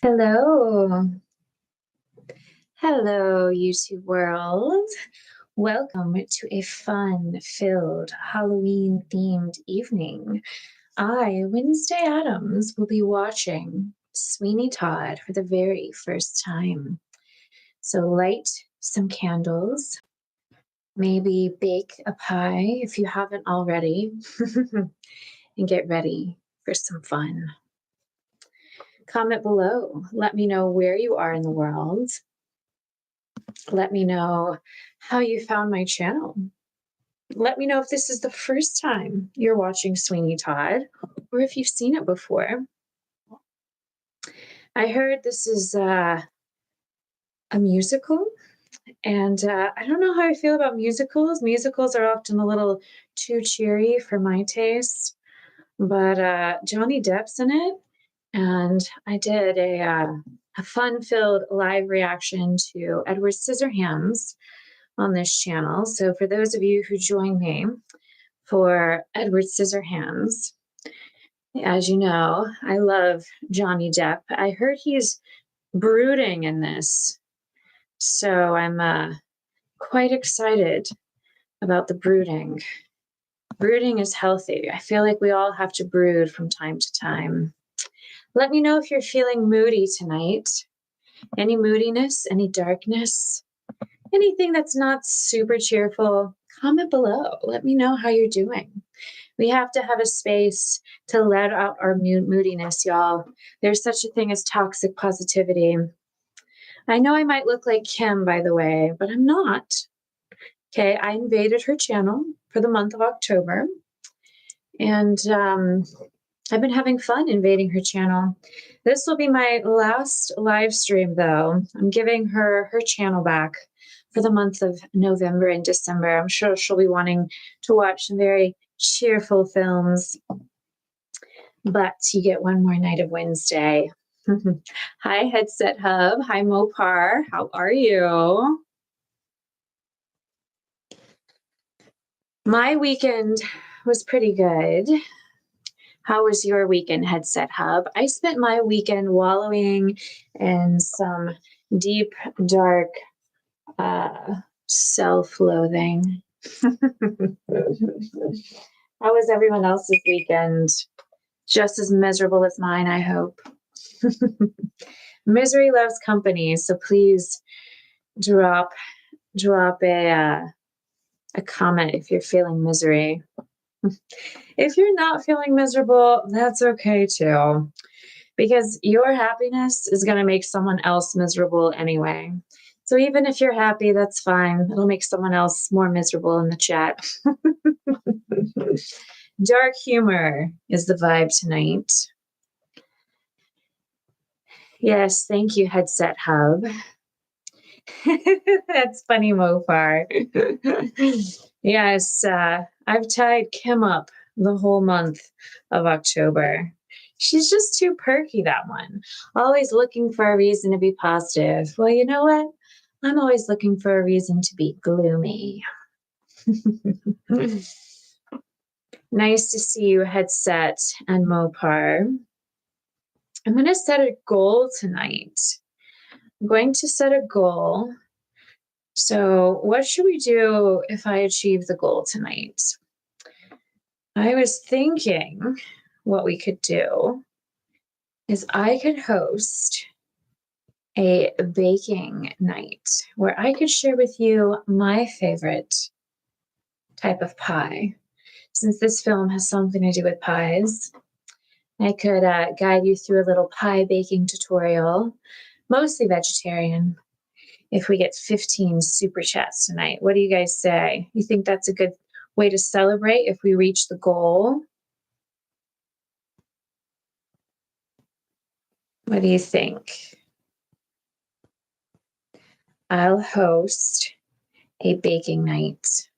Hello. Hello, YouTube world. Welcome to a fun-filled Halloween-themed evening. I, Wednesday Addams, will be watching Sweeney Todd for the very first time. So light some candles, maybe bake a pie if you haven't already, and get ready for some fun. Comment below. Let me know where you are in the world. Let me know how you found my channel. Let me know if this is the first time you're watching Sweeney Todd or if you've seen it before. I heard this is a musical, and I don't know how I feel about musicals. Musicals are often a little too cheery for my taste, but Johnny Depp's in it, and I did a fun-filled live reaction to Edward Scissorhands on this channel. So for those of you who join me for Edward Scissorhands, as you know, I love Johnny Depp. I heard he's brooding in this, so I'm quite excited about the brooding. Brooding is healthy. I feel like we all have to brood from time to time. Let me know if you're feeling moody tonight. Any moodiness, any darkness, anything that's not super cheerful, comment below. Let me know how you're doing. We have to have a space to let out our moodiness, y'all. There's such a thing as toxic positivity. I know I might look like Kim, by the way, but I'm not. Okay, I invaded her channel for the month of October, and I've been having fun invading her channel. This will be my last live stream, though. I'm giving her channel back for the month of November and December. I'm sure she'll be wanting to watch some very cheerful films, but you get one more night of Wednesday. Hi, Headset Hub. Hi, Mopar. How are you? My weekend was pretty good. How was your weekend, Headset Hub? I spent my weekend wallowing in some deep, dark self-loathing. How was everyone else's weekend? Just as miserable as mine, I hope. Misery loves company, so please drop a comment if you're feeling misery. If you're not feeling miserable, that's okay too, because your happiness is going to make someone else miserable anyway. So even if you're happy, that's fine. It'll make someone else more miserable in the chat. Dark humor is the vibe tonight. Yes, thank you, Headset Hub. That's funny, Mofar. Yes, I've tied Kim up the whole month of October. She's just too perky, that one. Always looking for a reason to be positive. Well, you know what? I'm always looking for a reason to be gloomy. Nice to see you, Headset and Mopar. I'm going to set a goal tonight. I'm going to set a goal. So what should we do if I achieve the goal tonight? I was thinking what we could do is I could host a baking night where I could share with you my favorite type of pie. Since this film has something to do with pies, I could guide you through a little pie baking tutorial, mostly vegetarian, if we get 15 super chats tonight. What do you guys say? You think that's a good way to celebrate if we reach the goal? What do you think? I'll host a baking night.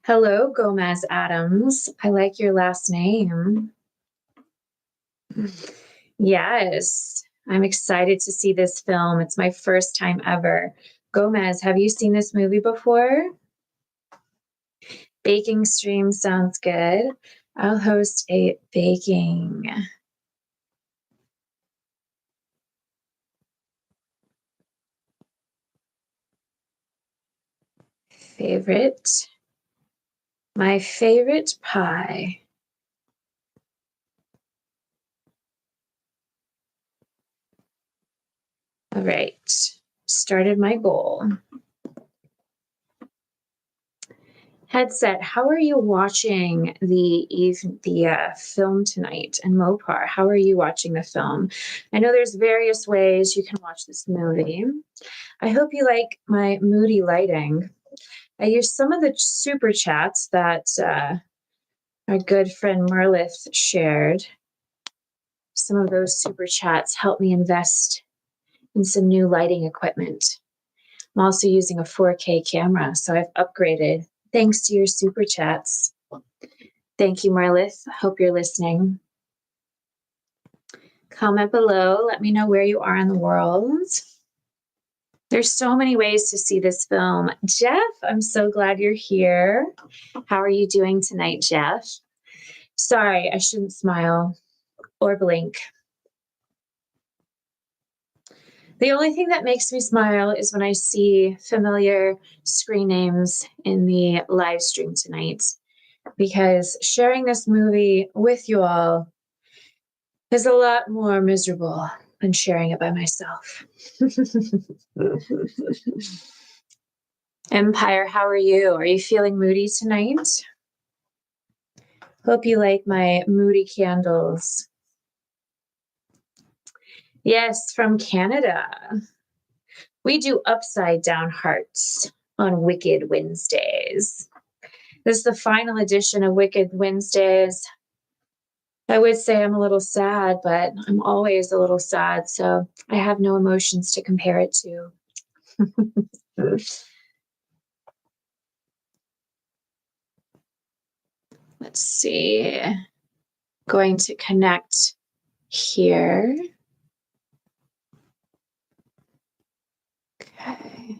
Hello, Gomez Addams. I like your last name. Yes, I'm excited to see this film. It's my first time ever. Gomez, have you seen this movie before? Baking stream sounds good. I'll host a baking. Favorite. My favorite pie. All right. Started my goal. Headset, how are you watching the film tonight? And Mopar, how are you watching the film? I know there's various ways you can watch this movie. I hope you like my moody lighting. I used some of the super chats that our good friend Merlith shared. Some of those super chats helped me invest in some new lighting equipment. I'm also using a 4K camera, so I've upgraded thanks to your super chats. Thank you, Merlith. Hope you're listening. Comment below. Let me know where you are in the world. There's so many ways to see this film. Jeff, I'm so glad you're here. How are you doing tonight, Jeff? Sorry, I shouldn't smile or blink. The only thing that makes me smile is when I see familiar screen names in the live stream tonight, because sharing this movie with you all is a lot more miserable than sharing it by myself. Empire, how are you? Are you feeling moody tonight? Hope you like my moody candles. Yes, from Canada. We do upside down hearts on Wicked Wednesdays. This is the final edition of Wicked Wednesdays. I would say I'm a little sad, but I'm always a little sad, so I have no emotions to compare it to. Let's see. Going to connect here. Okay.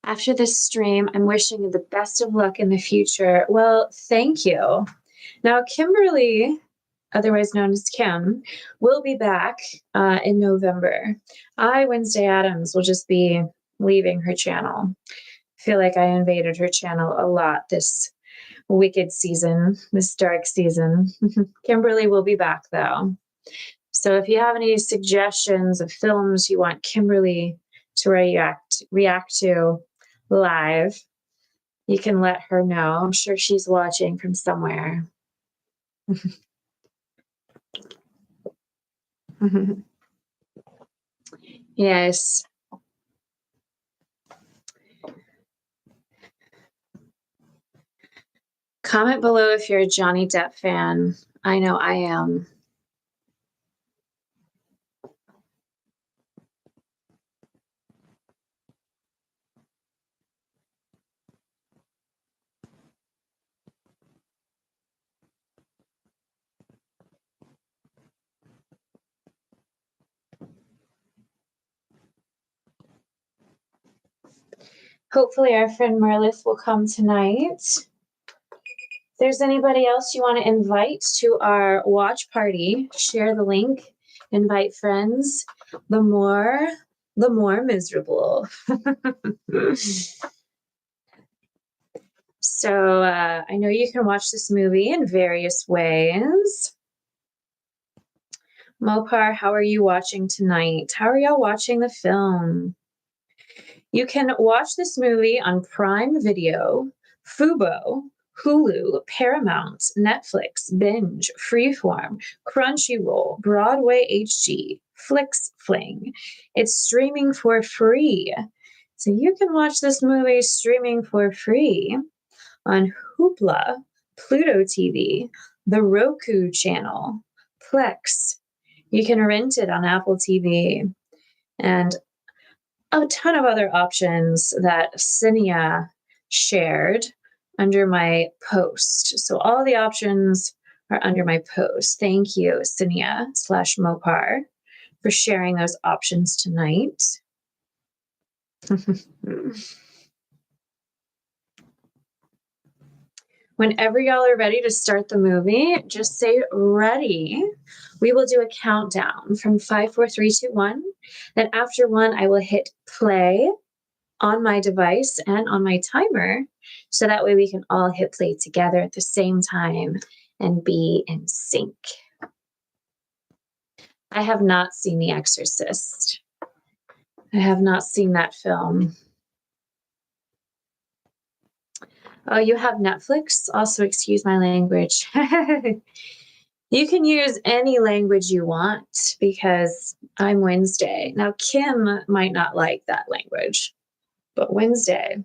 After this stream, I'm wishing you the best of luck in the future. Well, thank you. Now, Kimberly, otherwise known as Kim, will be back in November. Wednesday Addams, will just be leaving her channel. I feel like I invaded her channel a lot this wicked season, this dark season. Kimberly will be back, though. So if you have any suggestions of films you want Kimberly to react to live, you can let her know. I'm sure she's watching from somewhere. Yes. Comment below if you're a Johnny Depp fan. I know I am. Hopefully our friend Merlis will come tonight. If there's anybody else you want to invite to our watch party, share the link, invite friends. The more miserable. So I know you can watch this movie in various ways. Mopar, how are you watching tonight? How are y'all watching the film? You can watch this movie on Prime Video, Fubo, Hulu, Paramount, Netflix, Binge, Freeform, Crunchyroll, Broadway HD, FlixFling. It's streaming for free. So you can watch this movie streaming for free on Hoopla, Pluto TV, the Roku channel, Plex. You can rent it on Apple TV, and a ton of other options that Cinia shared under my post. So all the options are under my post. Thank you, Cinia /Mopar, for sharing those options tonight. Whenever y'all are ready to start the movie, just say ready. We will do a countdown from 5, 4, 3, 2, 1. Then after 1, I will hit play on my device and on my timer. So that way we can all hit play together at the same time and be in sync. I have not seen The Exorcist. I have not seen that film. Oh, you have Netflix? Also, excuse my language. You can use any language you want because I'm Wednesday. Now, Kim might not like that language, but Wednesday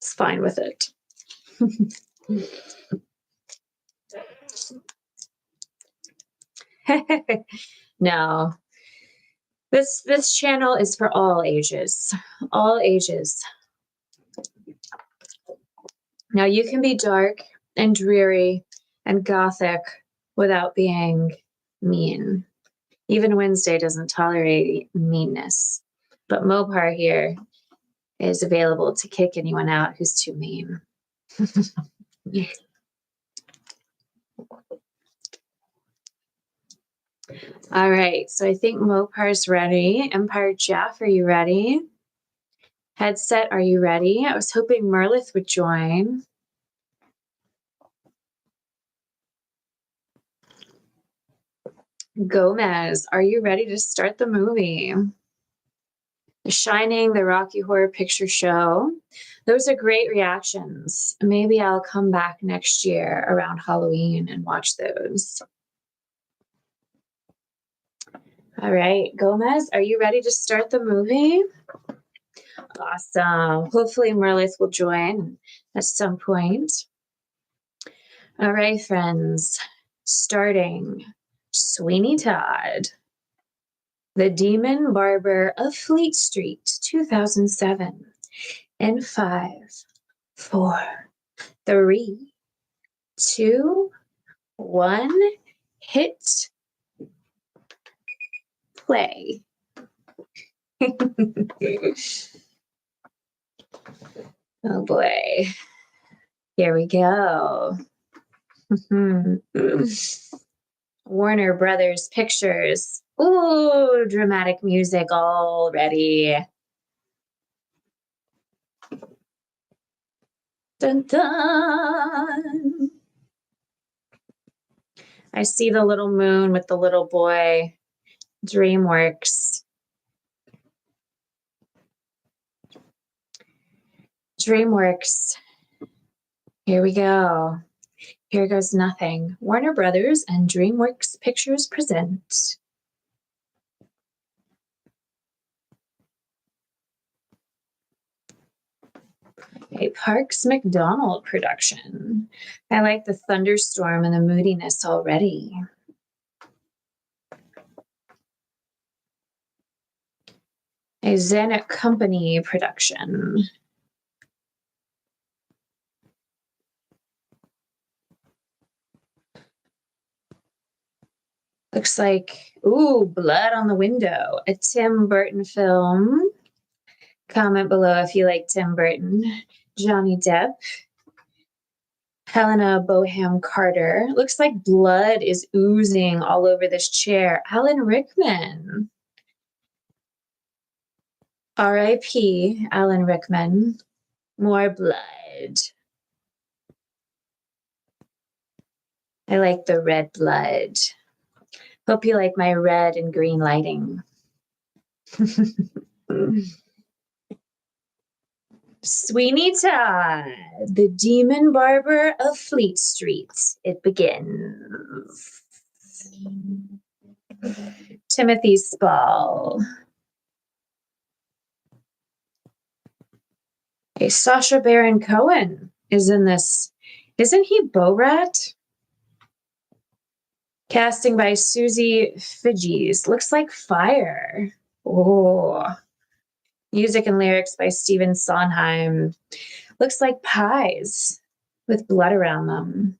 is fine with it. No. This channel is for all ages. All ages. Now you can be dark and dreary and gothic without being mean. Even Wednesday doesn't tolerate meanness. But Mopar here is available to kick anyone out who's too mean. All right, so I think Mopar's ready. Empire Jeff, are you ready? Headset, are you ready? I was hoping Merlith would join. Gomez, are you ready to start the movie? The Shining, the Rocky Horror Picture Show. Those are great reactions. Maybe I'll come back next year around Halloween and watch those. All right, Gomez, are you ready to start the movie? Awesome. Hopefully Merlith will join at some point. All right, friends, starting Sweeney Todd, The Demon Barber of Fleet Street, 2007. In 5, 4, 3, 2, 1, hit play. Oh boy. Here we go. Warner Brothers Pictures. Ooh, dramatic music already. Dun dun. I see the little moon with the little boy. DreamWorks. DreamWorks. Here we go. Here goes nothing. Warner Brothers and DreamWorks Pictures present. A Parks McDonald production. I like the thunderstorm and the moodiness already. A Zen Company production. Looks like, ooh, blood on the window. A Tim Burton film. Comment below if you like Tim Burton. Johnny Depp. Helena Bonham Carter. Looks like blood is oozing all over this chair. Alan Rickman. R.I.P. Alan Rickman. More blood. I like the red blood. Hope you like my red and green lighting. Sweeney Todd, the Demon Barber of Fleet Street. It begins. Timothy Spall. Hey, Sacha Baron Cohen is in this. Isn't he Borat? Casting by Susie Figes. Looks like fire. Oh. Music and lyrics by Stephen Sondheim. Looks like pies with blood around them.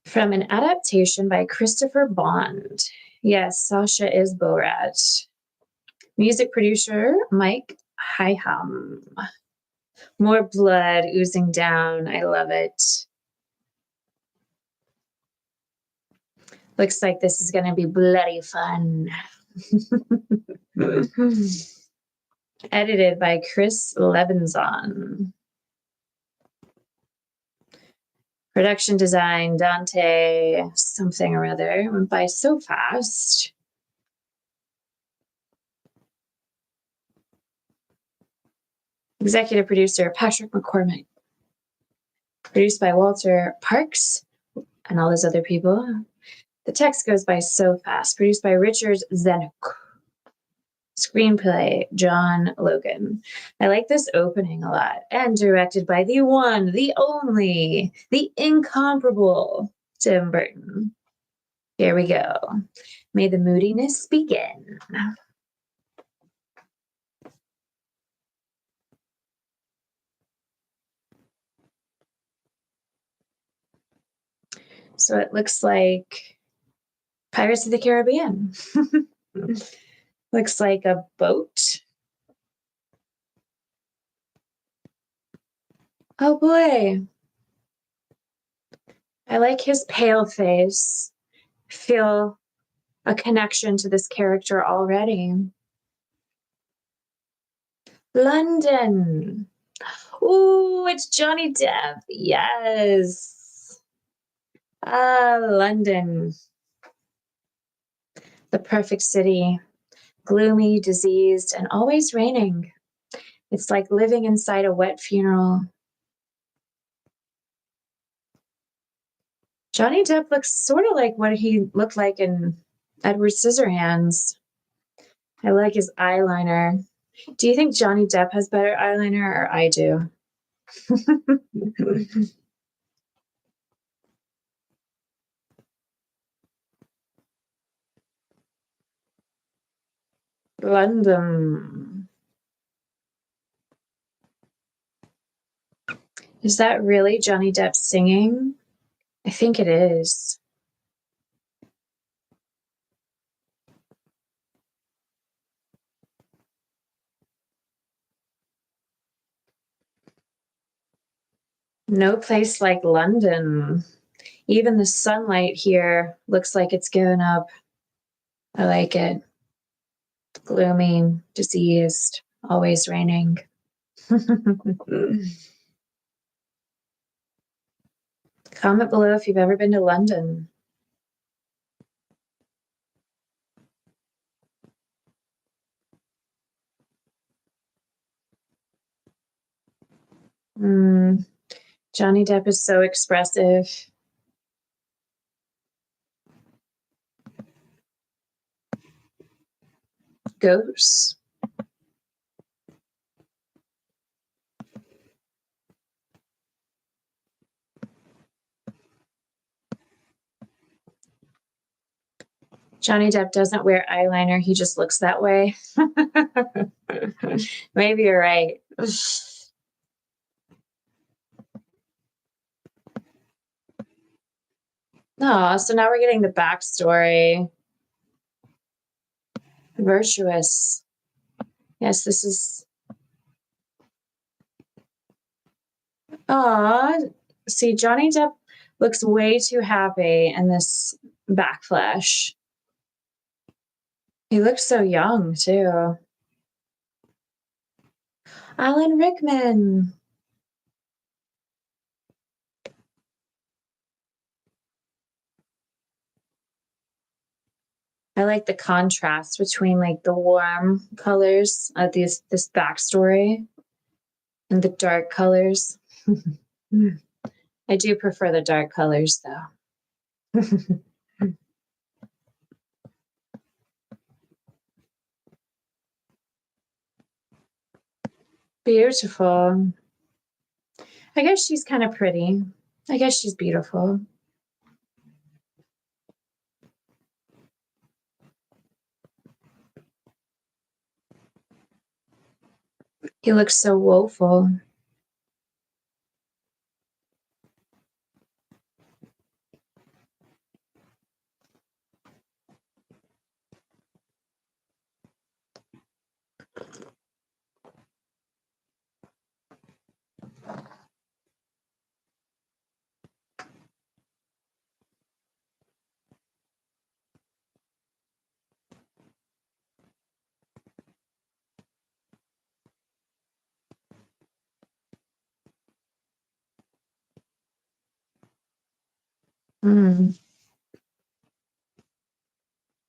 From an adaptation by Christopher Bond. Yes, Sasha is Borat. Music producer, Mike Hyham. More blood oozing down. I love it. Looks like this is going to be bloody fun. Edited by Chris Levinson. Production design, Dante something or other. Went by so fast. Executive producer, Patrick McCormick. Produced by Walter Parks and all those other people. The text goes by so fast. Produced by Richard Zenuk. Screenplay, John Logan. I like this opening a lot. And directed by the one, the only, the incomparable Tim Burton. Here we go. May the moodiness begin. So it looks like Pirates of the Caribbean. Looks like a boat. Oh boy. I like his pale face. Feel a connection to this character already. London. Ooh, it's Johnny Depp. Yes. London. The perfect city. Gloomy, diseased, and always raining. It's like living inside a wet funeral. Johnny Depp looks sort of like what he looked like in Edward Scissorhands. I like his eyeliner. Do you think Johnny Depp has better eyeliner or I do? London. Is that really Johnny Depp singing? I think it is. No place like London. Even the sunlight here looks like it's given up. I like it. Gloomy, diseased, always raining. Comment below if you've ever been to London. Johnny Depp is so expressive. Ghosts. Johnny Depp doesn't wear eyeliner. He just looks that way. Maybe you're right. Oh, so now we're getting the backstory. Virtuous. Yes, this is. See, Johnny Depp looks way too happy in this backflash. He looks so young, too. Alan Rickman. I like the contrast between like the warm colors of this backstory and the dark colors. I do prefer the dark colors though. Beautiful. I guess she's kind of pretty. I guess she's beautiful. He looks so woeful. Mm.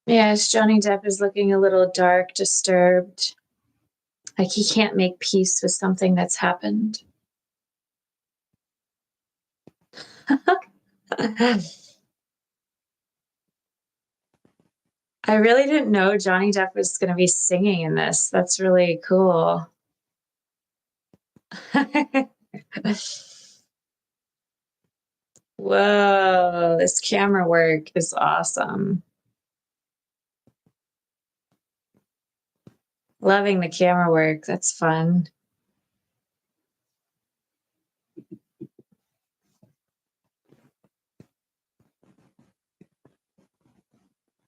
Yes, Johnny Depp is looking a little dark, disturbed. Like he can't make peace with something that's happened. I really didn't know Johnny Depp was going to be singing in this. That's really cool. Whoa, this camera work is awesome. Loving the camera work. That's fun.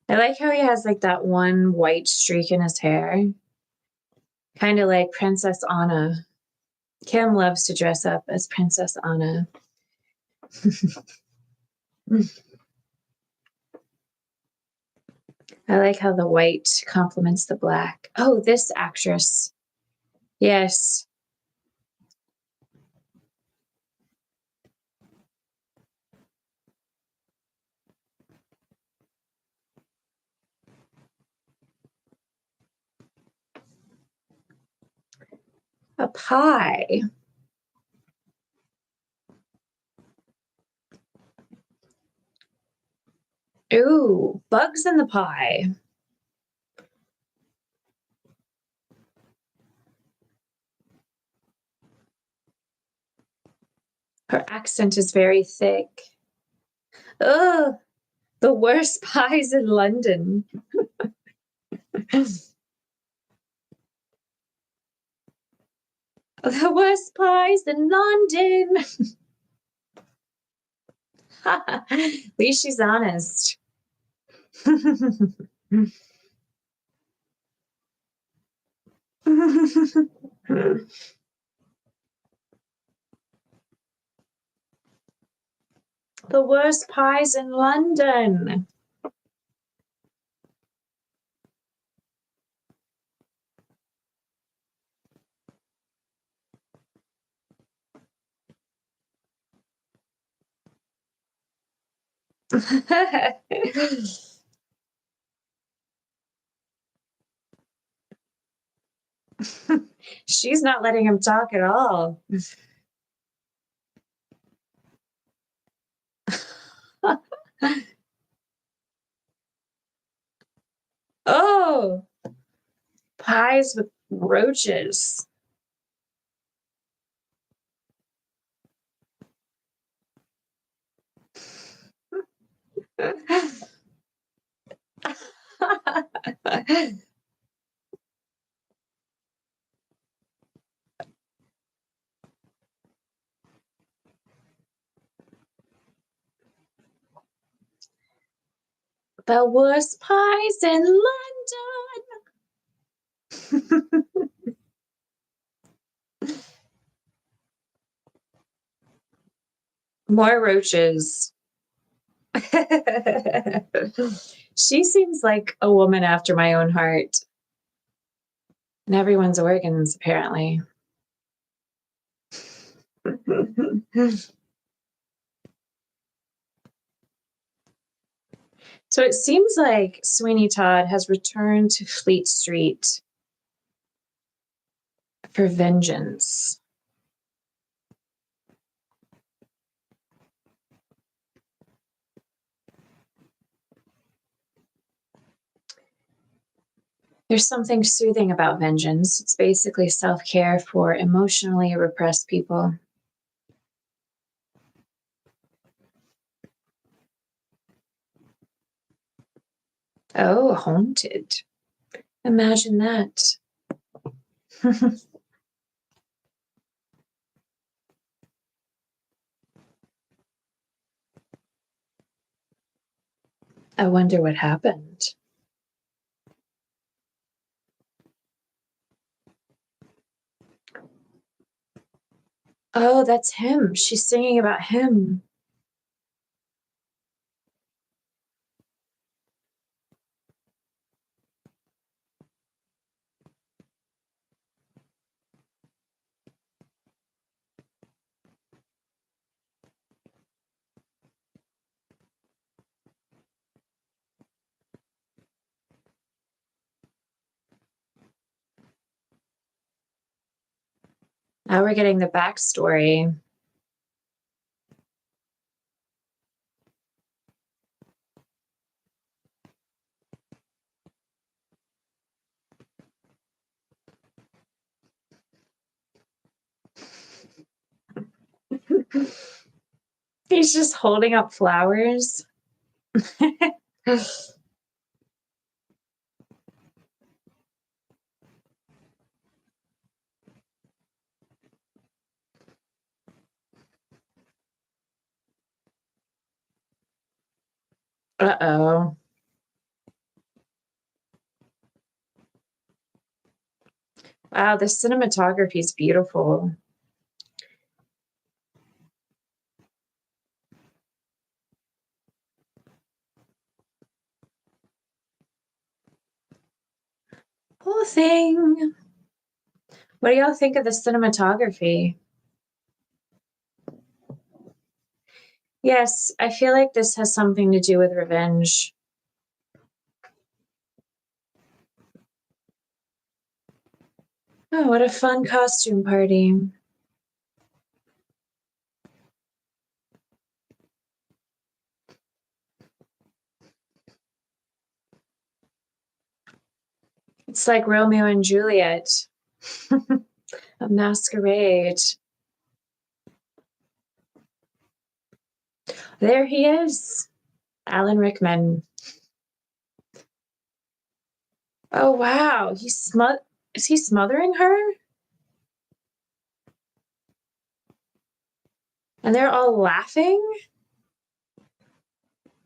I like how he has like that one white streak in his hair, kind of like Princess Anna. Kim loves to dress up as Princess Anna. I like how the white complements the black. Oh, this actress. Yes. A pie. Ooh, bugs in the pie. Her accent is very thick. Oh, the worst pies in London. The worst pies in London. At least she's honest. The worst pies in London. She's not letting him talk at all. Oh, pies with roaches. The worst pies in London. More roaches. She seems like a woman after my own heart. And everyone's organs, apparently. So it seems like Sweeney Todd has returned to Fleet Street for vengeance. There's something soothing about vengeance. It's basically self care for emotionally repressed people. Oh, haunted. Imagine that. I wonder what happened. Oh, that's him. She's singing about him. Now we're getting the backstory. He's just holding up flowers. Uh-oh. Wow, the cinematography is beautiful. Poor thing. What do y'all think of the cinematography? Yes, I feel like this has something to do with revenge. Oh, what a fun costume party. It's like Romeo and Juliet. A masquerade. There he is. Alan Rickman. Oh wow, is he smothering her? And they're all laughing?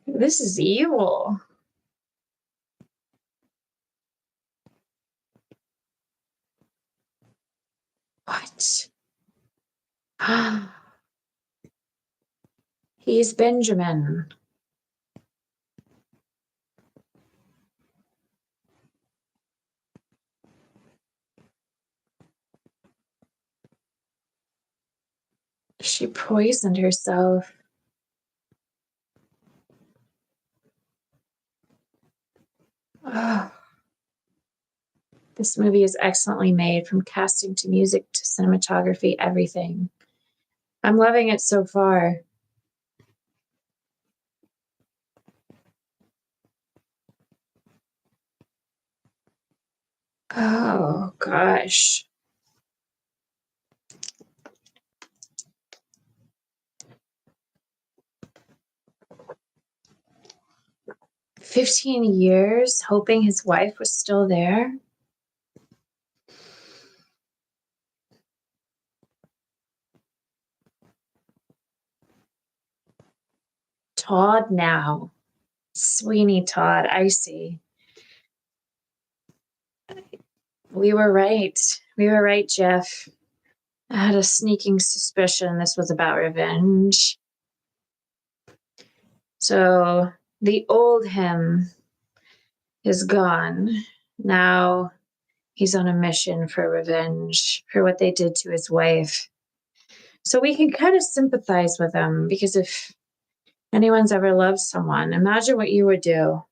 This is evil. What? He's Benjamin. She poisoned herself. Oh, this movie is excellently made, from casting to music to cinematography, everything. I'm loving it so far. Oh, gosh. $15 years hoping his wife was still there. Todd now. Sweeney Todd, I see. We were right. We were right, Jeff. I had a sneaking suspicion this was about revenge. So the old him is gone. Now he's on a mission for revenge for what they did to his wife. So we can kind of sympathize with him, because if anyone's ever loved someone, imagine what you would do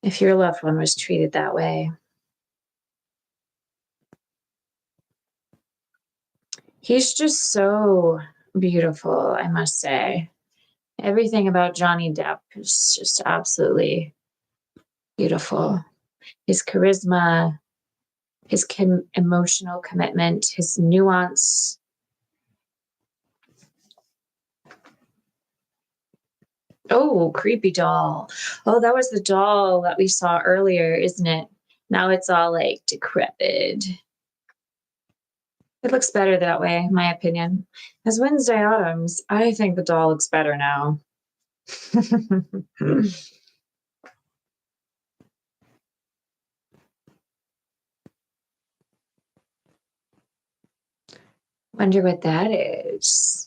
if your loved one was treated that way. He's just so beautiful, I must say. Everything about Johnny Depp is just absolutely beautiful. His charisma, his emotional commitment, his nuance. Oh, creepy doll. Oh, that was the doll that we saw earlier, isn't it? Now it's all like decrepit. It looks better that way, in my opinion. As Wednesday Addams, I think the doll looks better now. Wonder what that is.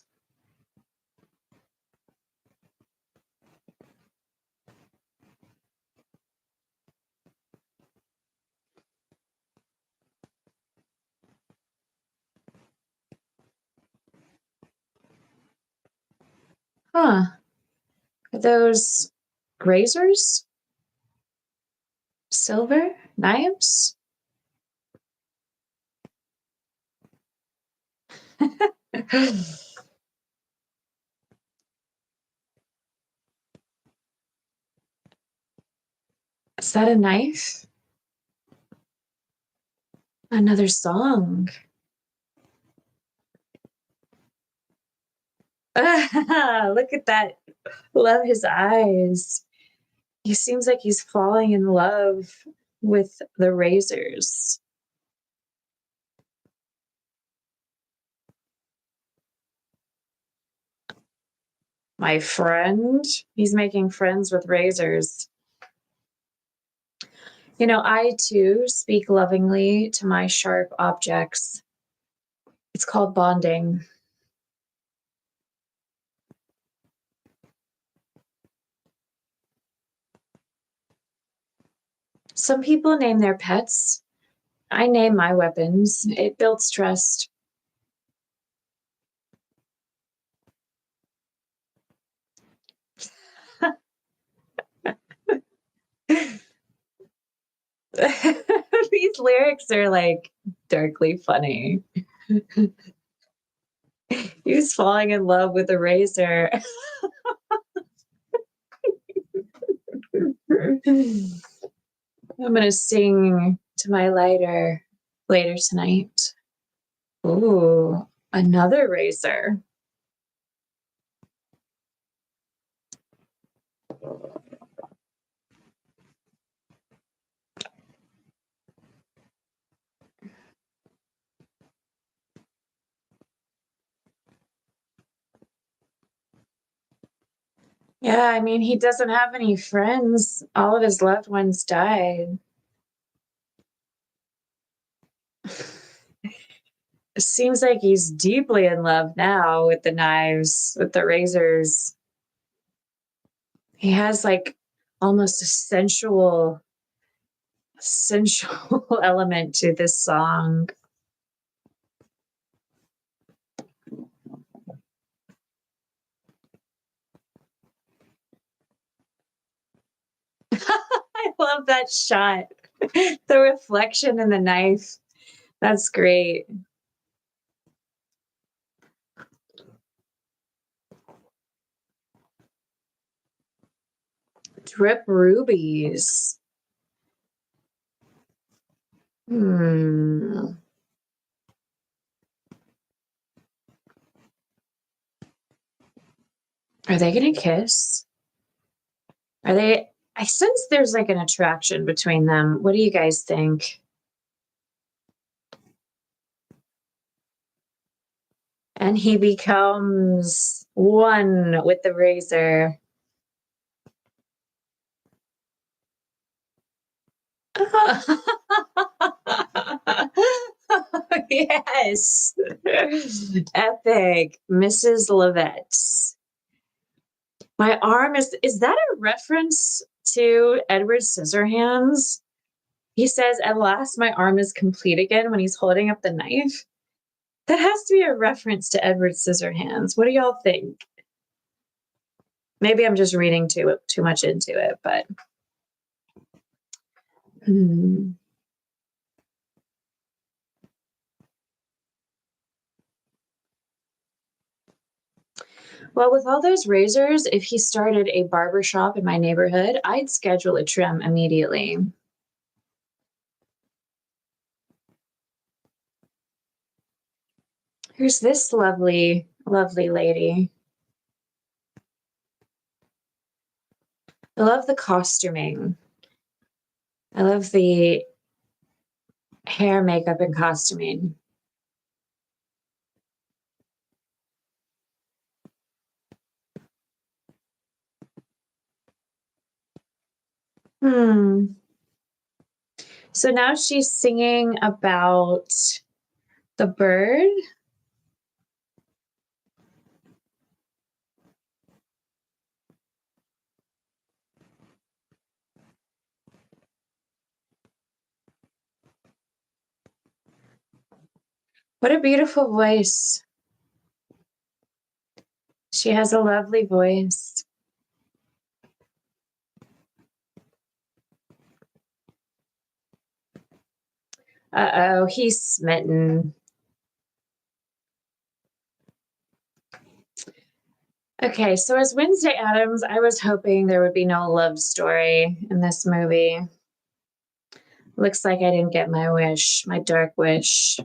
Huh. Are those grazers? Silver knives? Is that a knife? Another song. Look at that. Love his eyes. He seems like he's falling in love with the razors. My friend, he's making friends with razors. You know, I too speak lovingly to my sharp objects. It's called bonding. Some people name their pets. I name my weapons. It builds trust. These lyrics are like darkly funny. He's falling in love with a razor. I'm gonna sing to my lighter later tonight. Ooh, another razor. Yeah, I mean, he doesn't have any friends. All of his loved ones died. It seems like he's deeply in love now with the knives, with the razors. He has like almost a sensual element to this song. I love that shot. The reflection in the knife. That's great. Drip rubies. Hmm. Are they gonna kiss? Are they? I sense there's like an attraction between them. What do you guys think? And he becomes one with the razor. Yes. Epic. Mrs. Levette's. My arm is that a reference to Edward Scissorhands? He says, "At last my arm is complete again" when he's holding up the knife. That has to be a reference to Edward Scissorhands. What do y'all think? Maybe I'm just reading too much into it, but hmm. Well, with all those razors, if he started a barber shop in my neighborhood, I'd schedule a trim immediately. Here's this lovely, lovely lady. I love the costuming. I love the hair, makeup, and costuming. Hmm. So now she's singing about the bird. What a beautiful voice. She has a lovely voice. Uh-oh, he's smitten. Okay, so as Wednesday Addams, I was hoping there would be no love story in this movie. Looks like I didn't get my wish, my dark wish.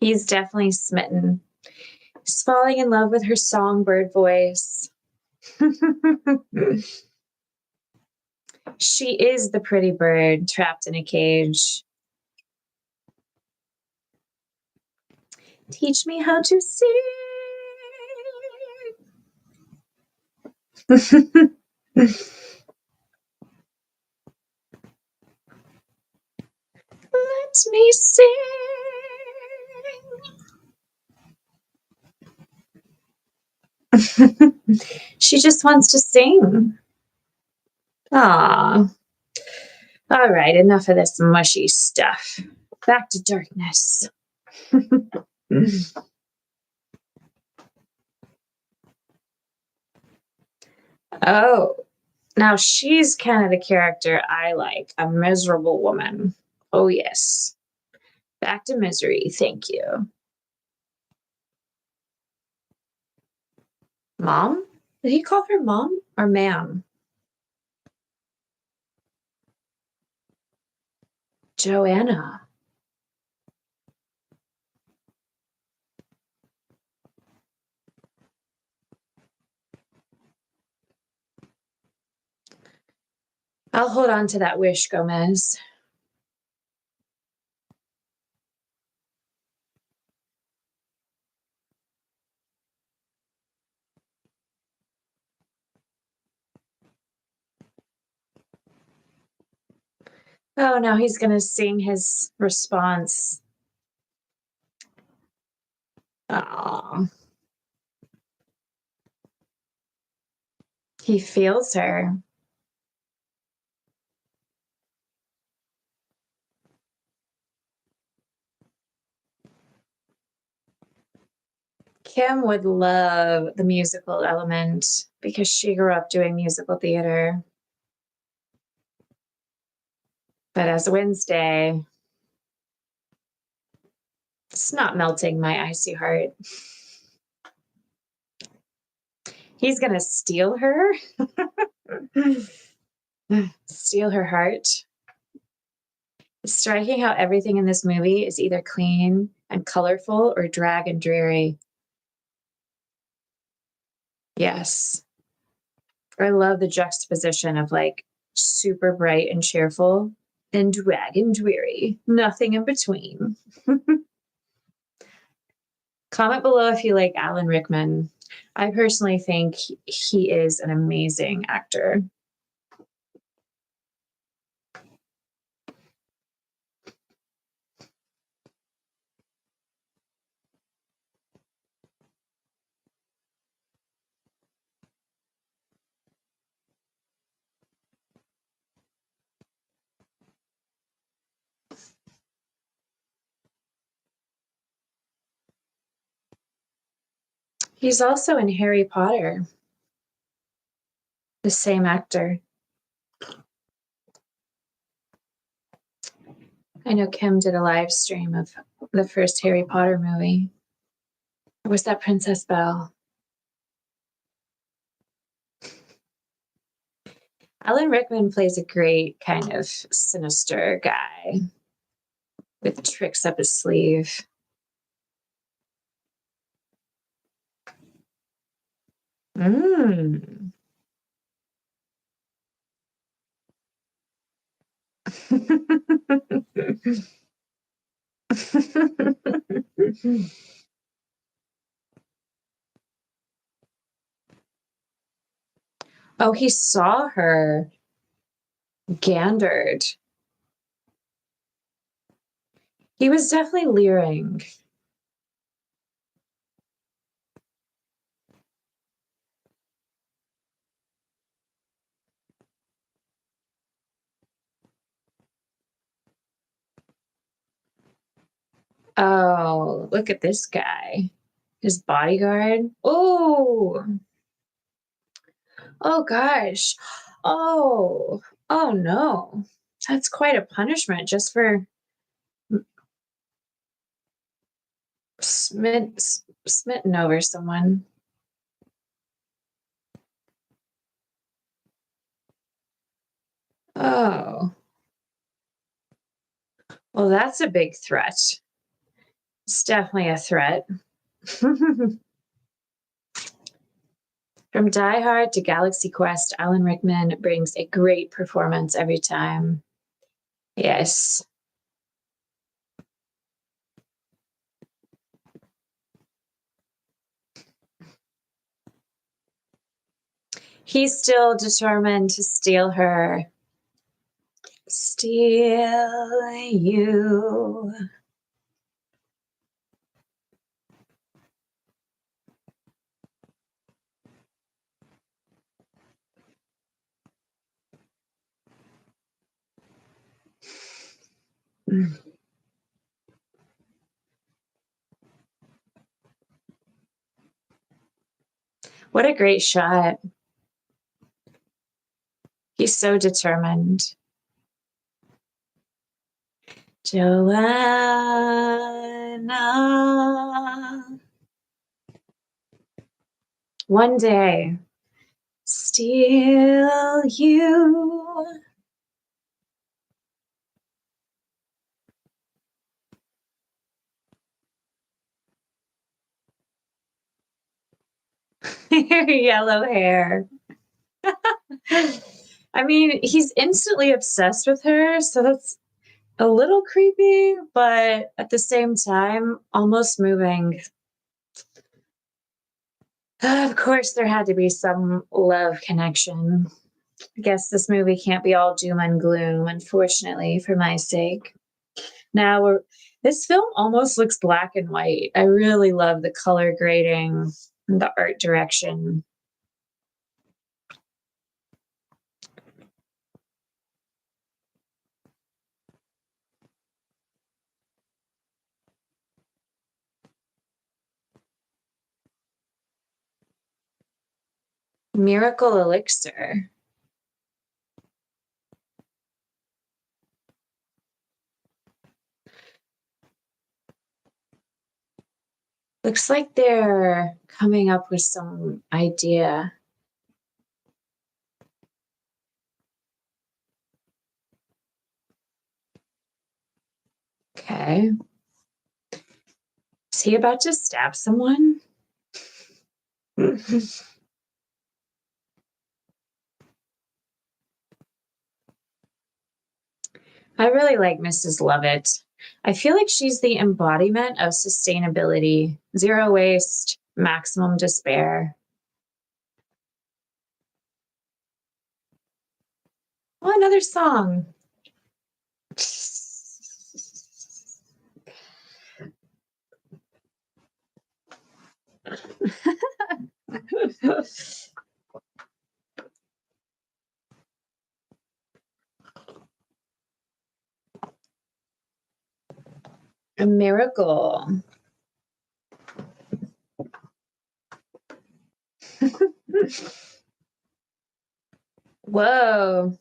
He's definitely smitten. He's falling in love with her songbird voice. She is the pretty bird trapped in a cage. Teach me how to sing. Let me sing. She just wants to sing. Ah. All right, enough of this mushy stuff. Back to darkness. Oh, now she's kind of the character I like, a miserable woman. Oh, yes. Back to misery, thank you. Mom? Did he call her mom or ma'am? Joanna. I'll hold on to that wish, Gomez. Oh, now he's going to sing his response. Oh, he feels her. Kim would love the musical element because she grew up doing musical theater. But as Wednesday, it's not melting my icy heart. He's going to steal her. Steal her heart. It's striking how everything in this movie is either clean and colorful or drag and dreary. Yes. I love the juxtaposition of like super bright and cheerful and drag and dreary. Nothing in between. Comment below if you like Alan Rickman. I personally think he is an amazing actor. He's also in Harry Potter, the same actor. I know Kim did a live stream of the first Harry Potter movie. Or was that Princess Belle? Alan Rickman plays a great kind of sinister guy with tricks up his sleeve. Mm. Oh, he saw her gandered. He was definitely leering. Oh, look at this guy. His bodyguard. Oh, oh gosh. Oh, Oh no. That's quite a punishment just for smitten over someone. Oh. Well, that's a big threat. It's definitely a threat. From Die Hard to Galaxy Quest, Alan Rickman brings a great performance every time. Yes. He's still determined to steal her. Steal you. What a great shot. He's so determined. Joanna. One day, steal you. Yellow hair. I mean, he's instantly obsessed with her, so that's a little creepy, but at the same time, almost moving. Of course, there had to be some love connection. I guess this movie can't be all doom and gloom, unfortunately, for my sake. Now, this film almost looks black and white. I really love the color grading and the art direction. Miracle Elixir. Looks like they're coming up with some idea. Okay. Is he about to stab someone? I really like Mrs. Lovett. I feel like she's the embodiment of sustainability, zero waste, maximum despair. Oh, another song. A miracle. Whoa.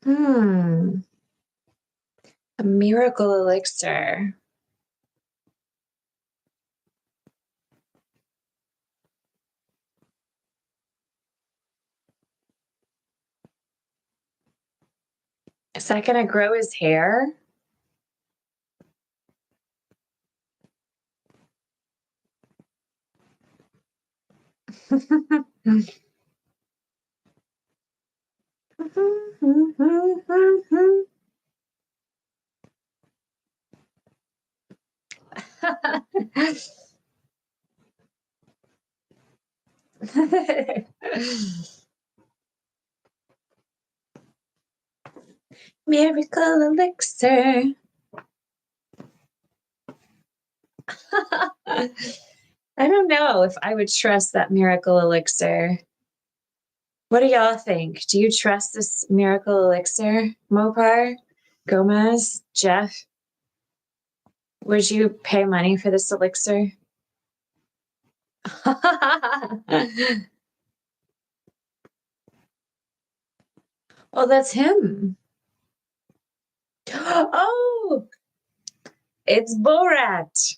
Hmm. A miracle elixir. Is that going to grow his hair? Miracle elixir. I don't know if I would trust that miracle elixir. What do y'all think? Do you trust this miracle elixir? Mopar? Gomez? Jeff? Would you pay money for this elixir? Oh, that's him. Oh, it's Borat.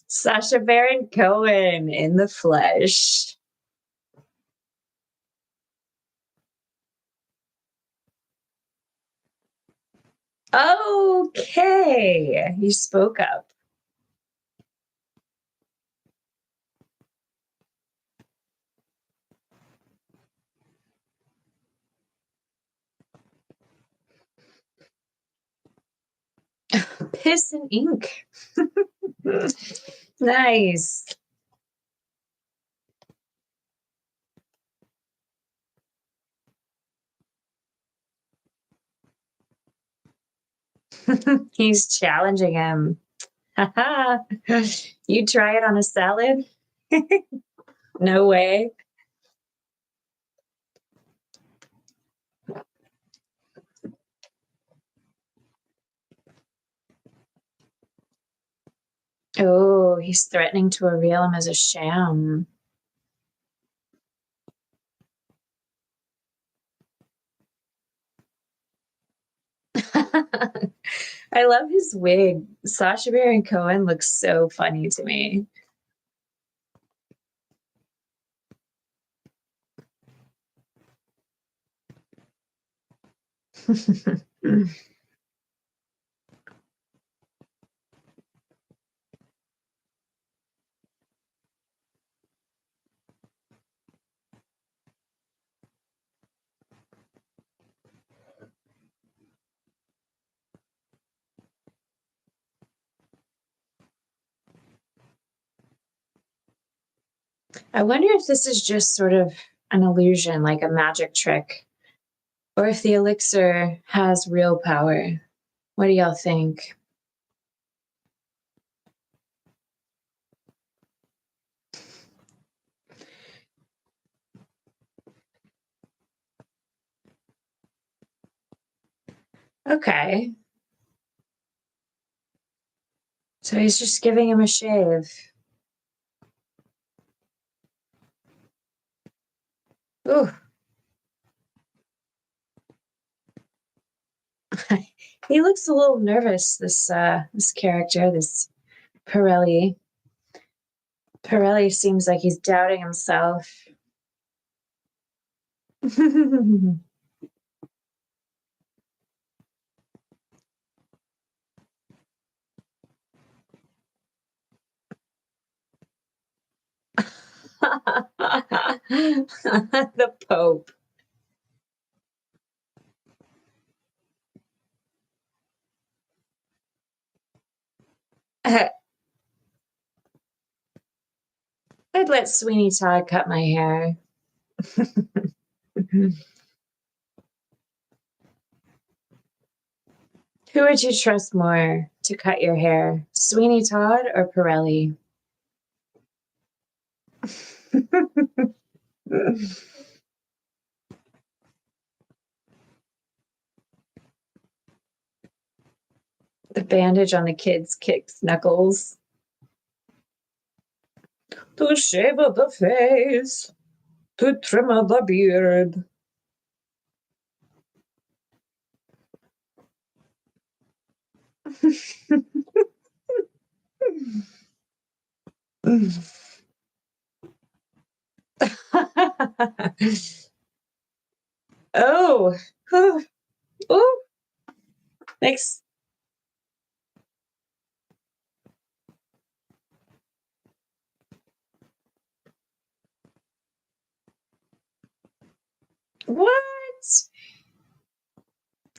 Sacha Baron Cohen in the flesh. Okay, you spoke up. Piss and ink. Nice. He's challenging him. You try it on a salad? No way. Oh, he's threatening to reveal him as a sham. I love his wig. Sacha Baron Cohen looks so funny to me. I wonder if this is just sort of an illusion, like a magic trick, or if the elixir has real power. What do y'all think? Okay. So he's just giving him a shave. Ooh. He looks a little nervous, this character, this Pirelli. Pirelli seems like he's doubting himself. The Pope. I'd let Sweeney Todd cut my hair. Who would you trust more to cut your hair, Sweeney Todd or Pirelli? The bandage on the kid's kicks knuckles. To shave of the face, to trim of the beard. Oh, oh, oh, thanks. What?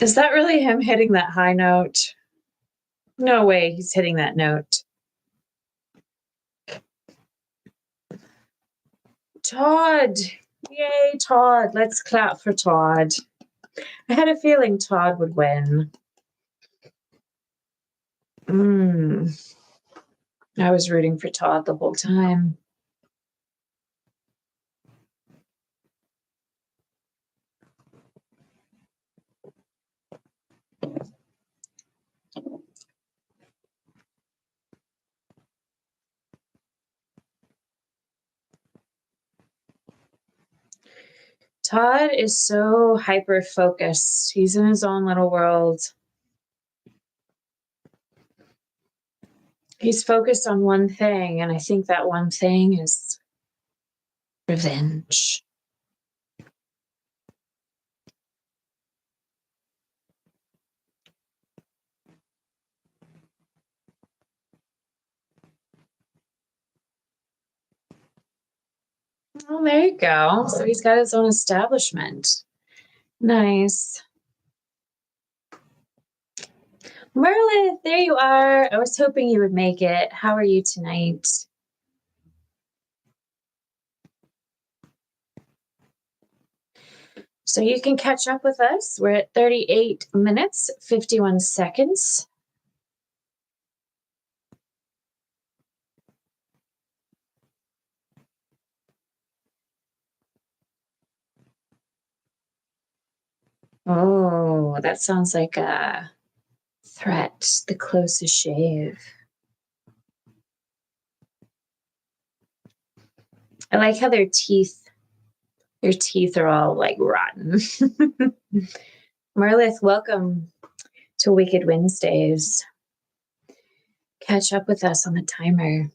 Is that really him hitting that high note? No way he's hitting that note. Todd. Yay, Todd. Let's clap for Todd. I had a feeling Todd would win. I was rooting for Todd the whole time. Todd is so hyper focused. He's in his own little world. He's focused on one thing, and I think that one thing is revenge. Oh, there you go. So he's got his own establishment. Nice. Merlith, there you are. I was hoping you would make it. How are you tonight? So you can catch up with us. We're at 38 minutes, 51 seconds. Oh, that sounds like a threat. The closest shave. I like how their teeth are all like rotten. Merlith, welcome to Wicked Wednesdays. Catch up with us on the timer.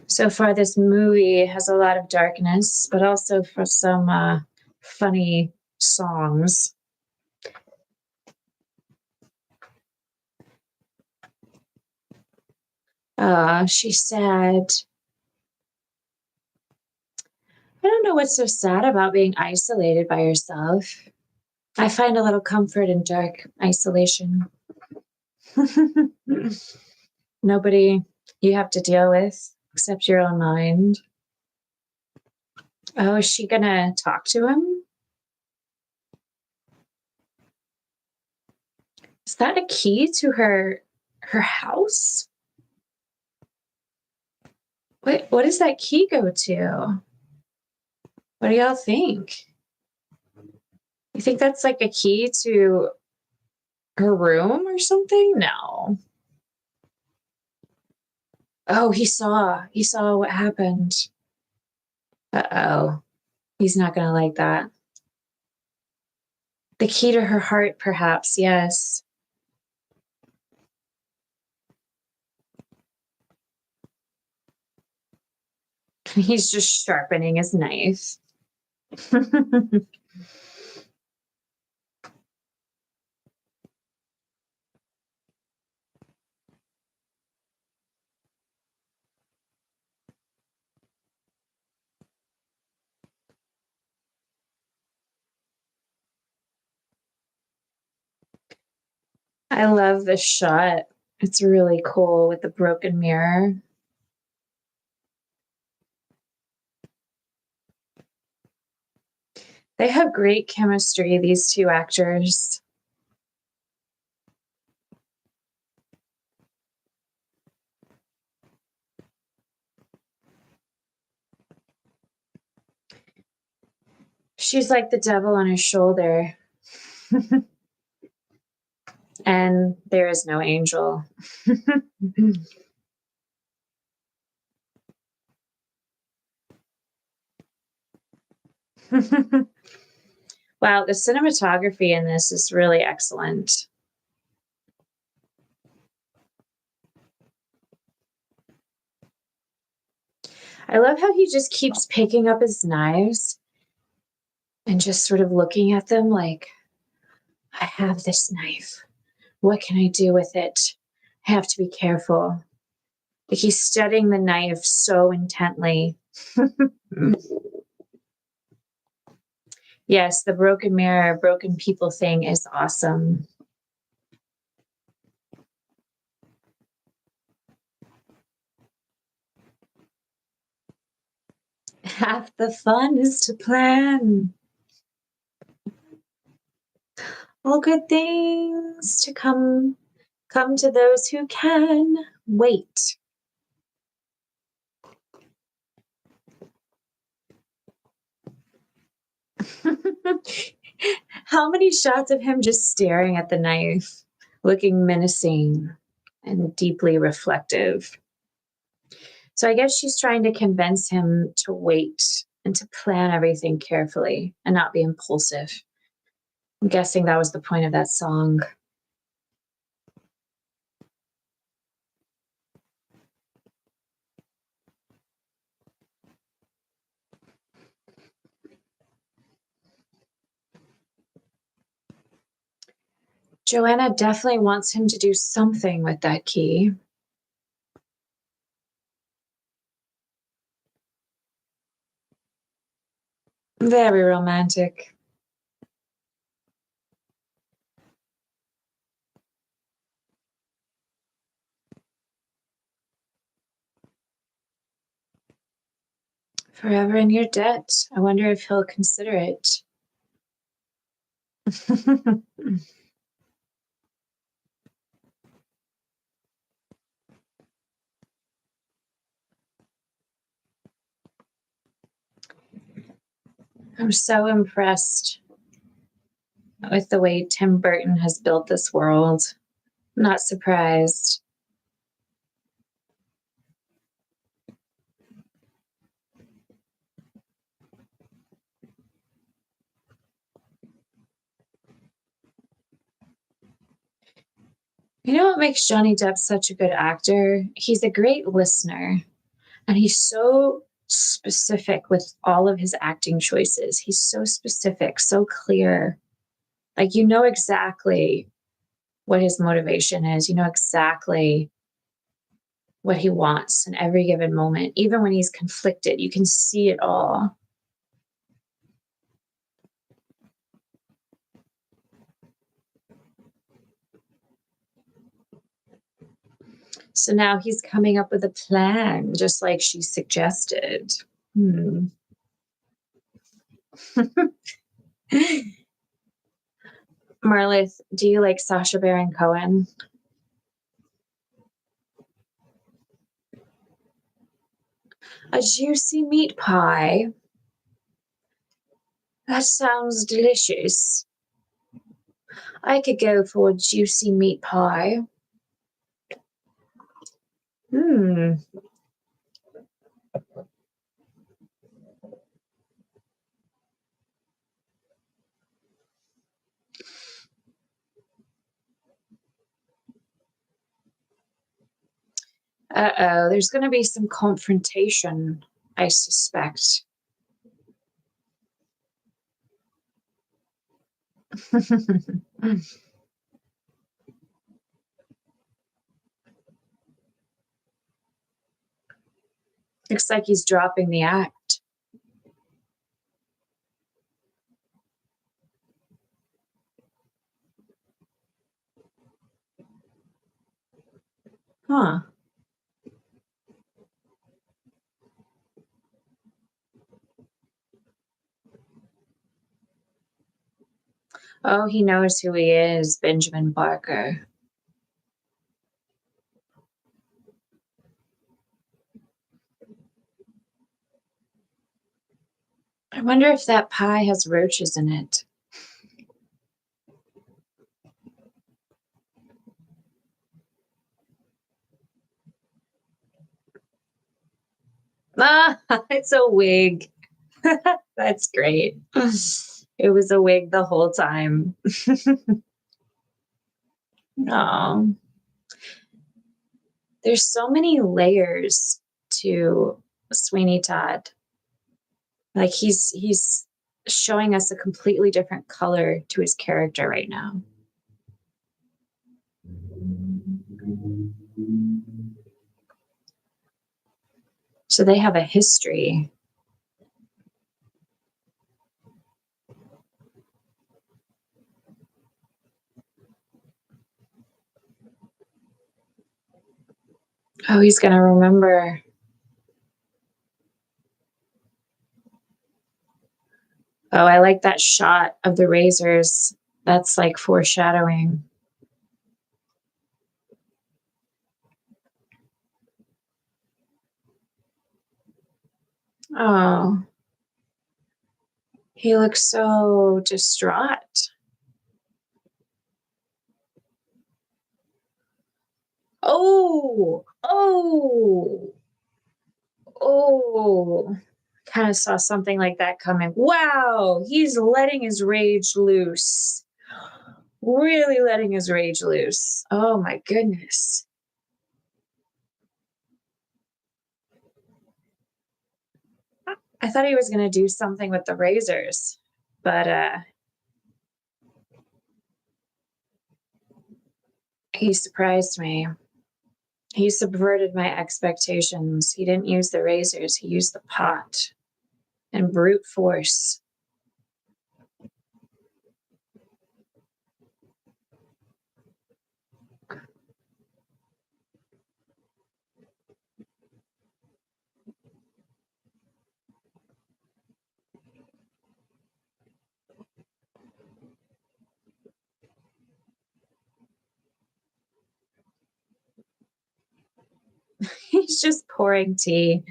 So far, this movie has a lot of darkness, but also for some funny songs. She said, I don't know what's so sad about being isolated by yourself. I find a little comfort in dark isolation. Nobody you have to deal with except your own mind. Oh, is she gonna talk to him? Is that a key to her house? What does that key go to? What do y'all think? You think that's like a key to her room or something? No. Oh, he saw what happened. Uh-oh. He's not gonna like that. The key to her heart, perhaps, yes. He's just sharpening his knife. I love this shot. It's really cool with the broken mirror. They have great chemistry, these two actors. She's like the devil on his shoulder. And there is no angel. Wow, the cinematography in this is really excellent. I love how he just keeps picking up his knives and just sort of looking at them like, I have this knife. What can I do with it? I have to be careful. Like he's studying the knife so intently. Yes, the broken mirror, broken people thing is awesome. Half the fun is to plan. All good things to come to those who can wait. How many shots of him just staring at the knife, looking menacing and deeply reflective? So I guess she's trying to convince him to wait and to plan everything carefully and not be impulsive. I'm guessing that was the point of that song. Joanna definitely wants him to do something with that key. Very romantic. Forever in your debt. I wonder if he'll consider it. I'm so impressed with the way Tim Burton has built this world. I'm not surprised. You know what makes Johnny Depp such a good actor? He's a great listener, and he's so specific with all of his acting choices. He's so specific, so clear. Like, you know exactly what his motivation is, you know exactly what he wants in every given moment. Even when he's conflicted, you can see it all. So now he's coming up with a plan, just like she suggested. Marlith, do you like Sacha Baron Cohen? A juicy meat pie? That sounds delicious. I could go for a juicy meat pie. Hmm. Uh-oh, there's going to be some confrontation, I suspect. Looks like he's dropping the act. Huh. Oh, he knows who he is, Benjamin Barker. I wonder if that pie has roaches in it. Ah, it's a wig. That's great. It was a wig the whole time. No. There's so many layers to Sweeney Todd. Like he's showing us a completely different color to his character right now. So they have a history. Oh, he's going to remember. Oh, I like that shot of the razors. That's like foreshadowing. Oh, he looks so distraught. Oh, oh, oh. Kind of saw something like that coming. Wow, he's letting his rage loose. Really letting his rage loose. Oh my goodness. I thought he was going to do something with the razors, but he surprised me. He subverted my expectations. He didn't use the razors, he used the pot and brute force. He's just pouring tea.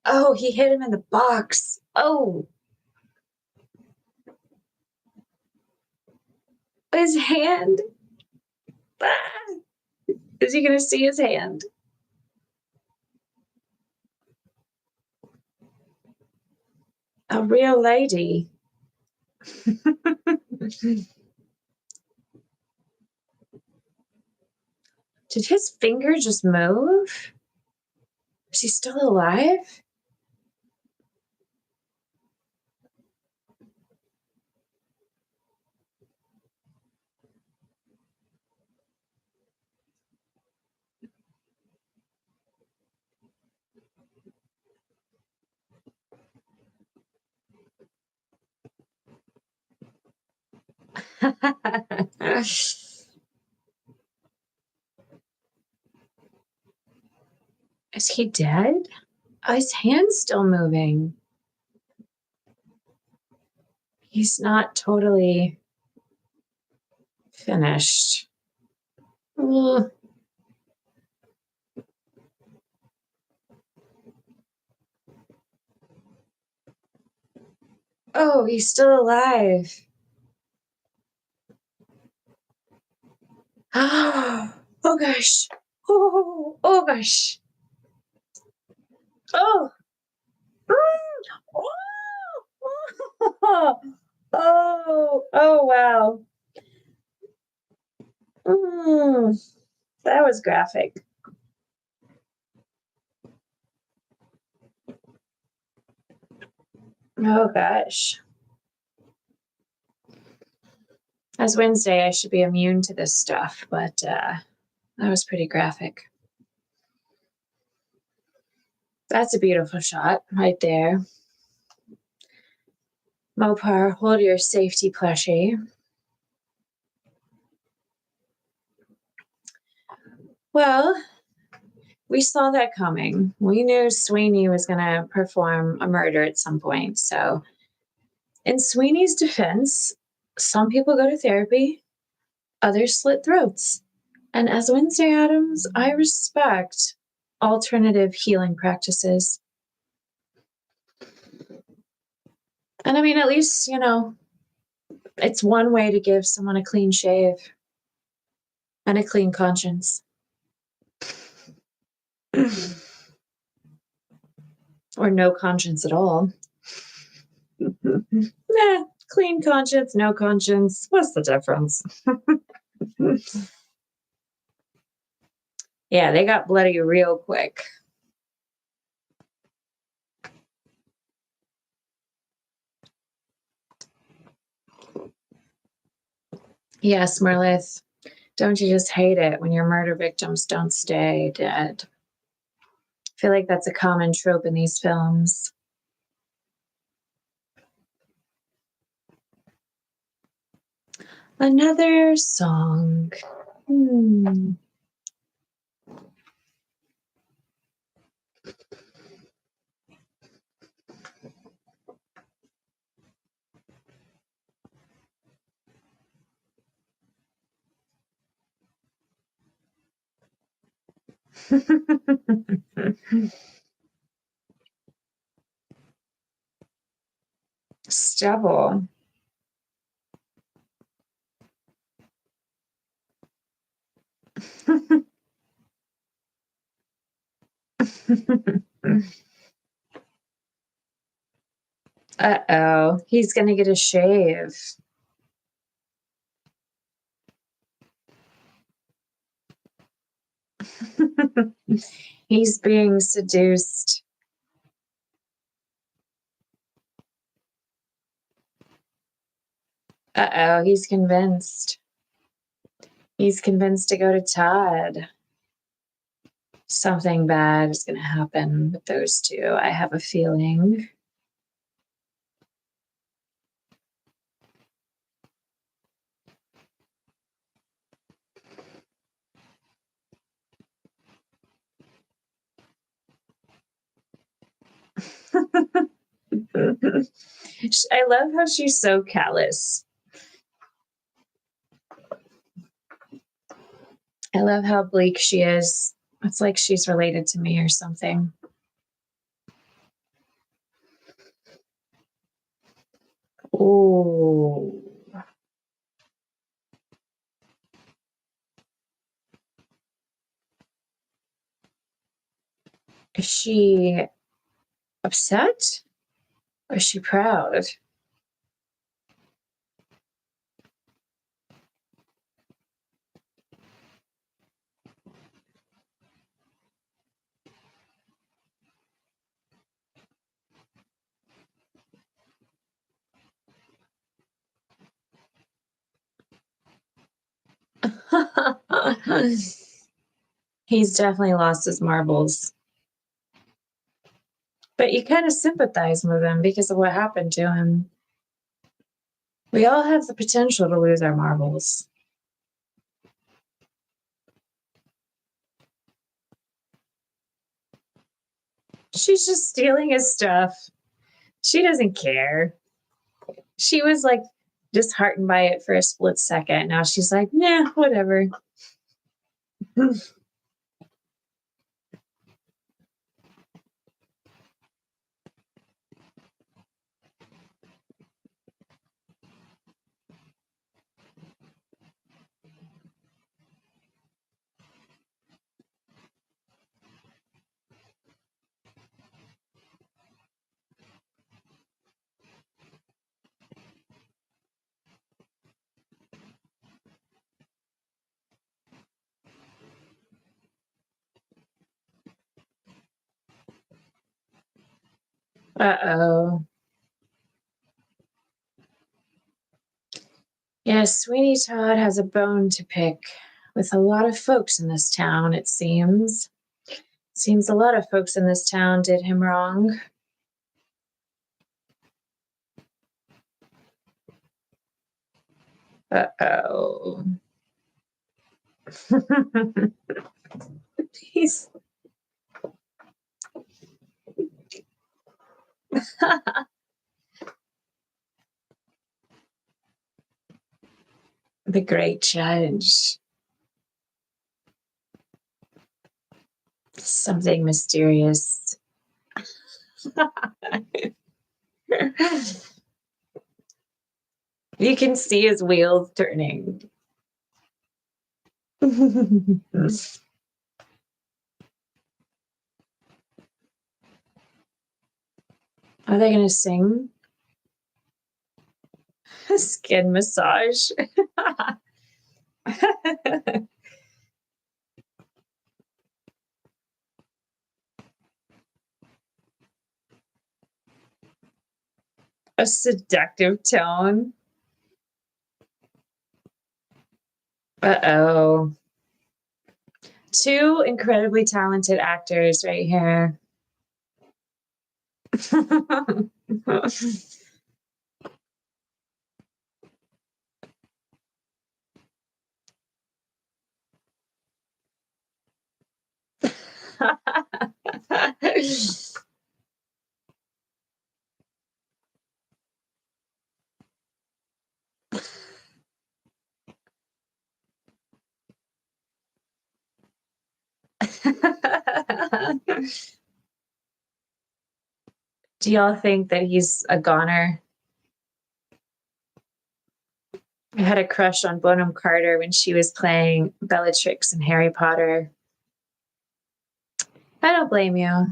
Oh, he hit him in the box. Oh, his hand. Ah, is he going to see his hand? A real lady. Did his finger just move? Is he still alive? Is he dead? Oh, his hand's still moving. He's not totally finished. Ugh. Oh, he's still alive. Oh gosh. Oh gosh. Oh. Oh. Oh wow. That was graphic. Oh gosh. As Wednesday, I should be immune to this stuff, but that was pretty graphic. That's a beautiful shot right there. Mopar, hold your safety plushie. Well, we saw that coming. We knew Sweeney was going to perform a murder at some point. So, in Sweeney's defense, some people go to therapy, others slit throats. And as Wednesday Addams, I respect alternative healing practices. And I mean, at least, it's one way to give someone a clean shave and a clean conscience. Or no conscience at all. Nah, clean conscience, no conscience. What's the difference? Yeah, they got bloody real quick. Yes, Marlith. Don't you just hate it when your murder victims don't stay dead? I feel like that's a common trope in these films. Another song. Stubble. Uh-oh, he's gonna get a shave. He's being seduced. Uh-oh, he's convinced. He's convinced to go to Todd. Something bad is going to happen with those two. I have a feeling. I love how she's so callous. I love how bleak she is. It's like she's related to me or something. Oh. Is she upset? Or is she proud? He's definitely lost his marbles. But you kind of sympathize with him because of what happened to him. We all have the potential to lose our marbles. She's just stealing his stuff. She doesn't care. She was like disheartened by it for a split second. Now she's like, nah, whatever. Uh-oh. Yes, Sweeney Todd has a bone to pick with a lot of folks in this town, it seems. Seems a lot of folks in this town did him wrong. Uh-oh. He's the great judge. Something mysterious. You can see his wheels turning. Are they going to sing? Skin massage. A seductive tone. Uh-oh. Two incredibly talented actors right here. Do y'all think that he's a goner? I had a crush on Bonham Carter when she was playing Bellatrix in Harry Potter. I don't blame you.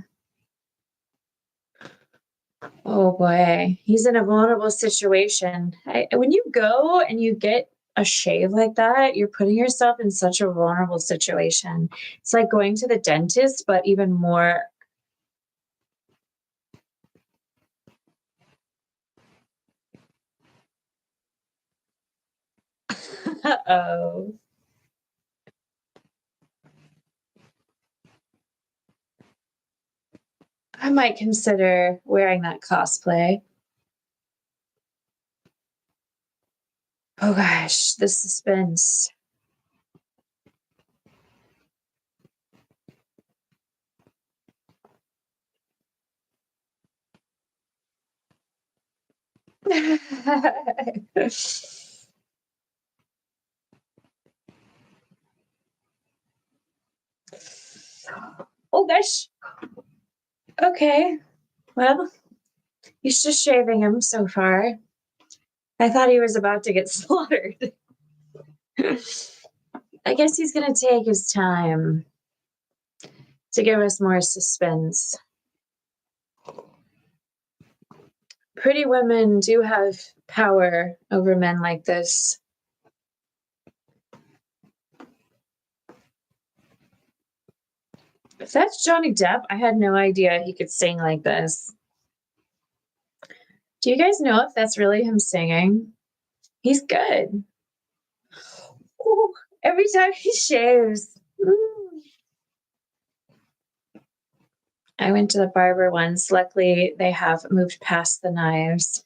Oh boy, he's in a vulnerable situation. When you go and you get a shave like that, you're putting yourself in such a vulnerable situation. It's like going to the dentist, but even more. Uh-oh. I might consider wearing that cosplay. Oh gosh, the suspense. Oh gosh. Okay. Well, he's just shaving him so far. I thought he was about to get slaughtered. I guess he's going to take his time to give us more suspense. Pretty women do have power over men like this. If that's Johnny Depp, I had no idea he could sing like this. Do you guys know if that's really him singing? He's good. Ooh, every time he shaves. I went to the barber once. Luckily, they have moved past the knives.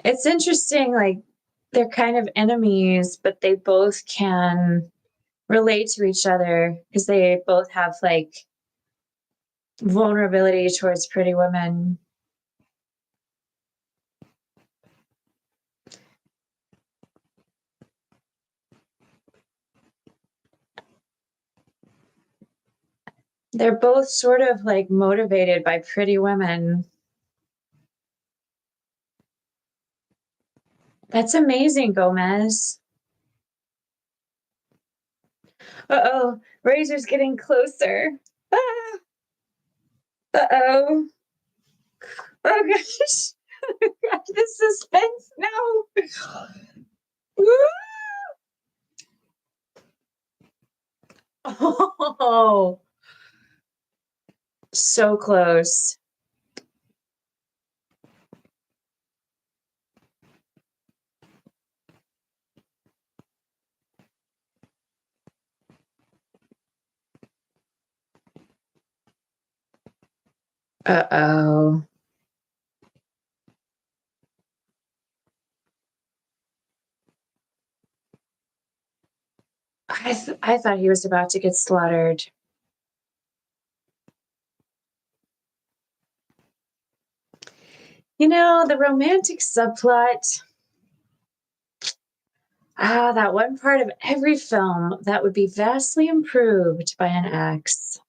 It's interesting, like, they're kind of enemies, but they both can relate to each other because they both have like vulnerability towards pretty women. They're both sort of like motivated by pretty women. That's amazing, Gomez. Uh-oh, Razor's getting closer. Ah, uh-oh. Oh gosh. God, the suspense now. Oh, so close. Uh-oh. I thought he was about to get slaughtered. You know, the romantic subplot. Ah, that one part of every film that would be vastly improved by an axe.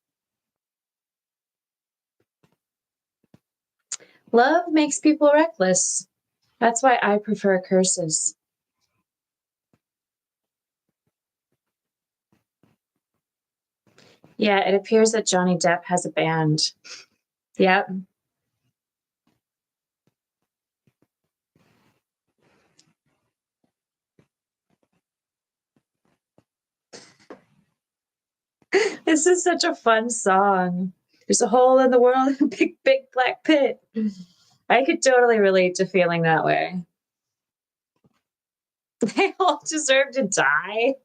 Love makes people reckless. That's why I prefer curses. Yeah, it appears that Johnny Depp has a band. Yep. This is such a fun song. There's a hole in the world, a big, big black pit. I could totally relate to feeling that way. They all deserve to die.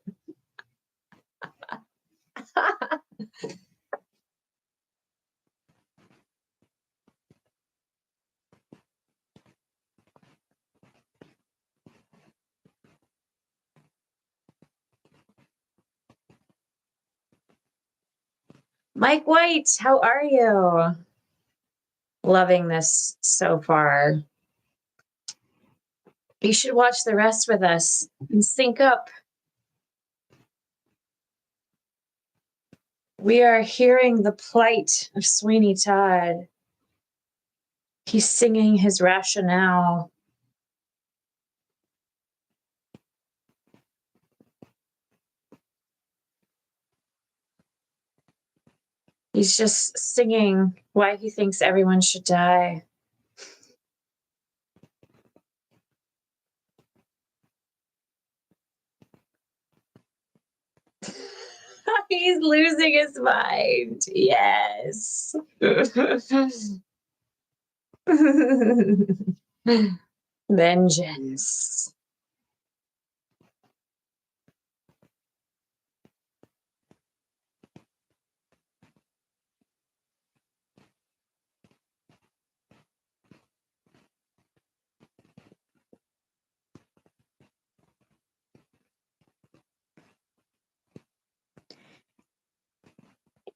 Mike White, how are you? Loving this so far. You should watch the rest with us and sync up. We are hearing the plight of Sweeney Todd. He's singing his rationale. He's just singing why he thinks everyone should die. He's losing his mind. Yes. Vengeance.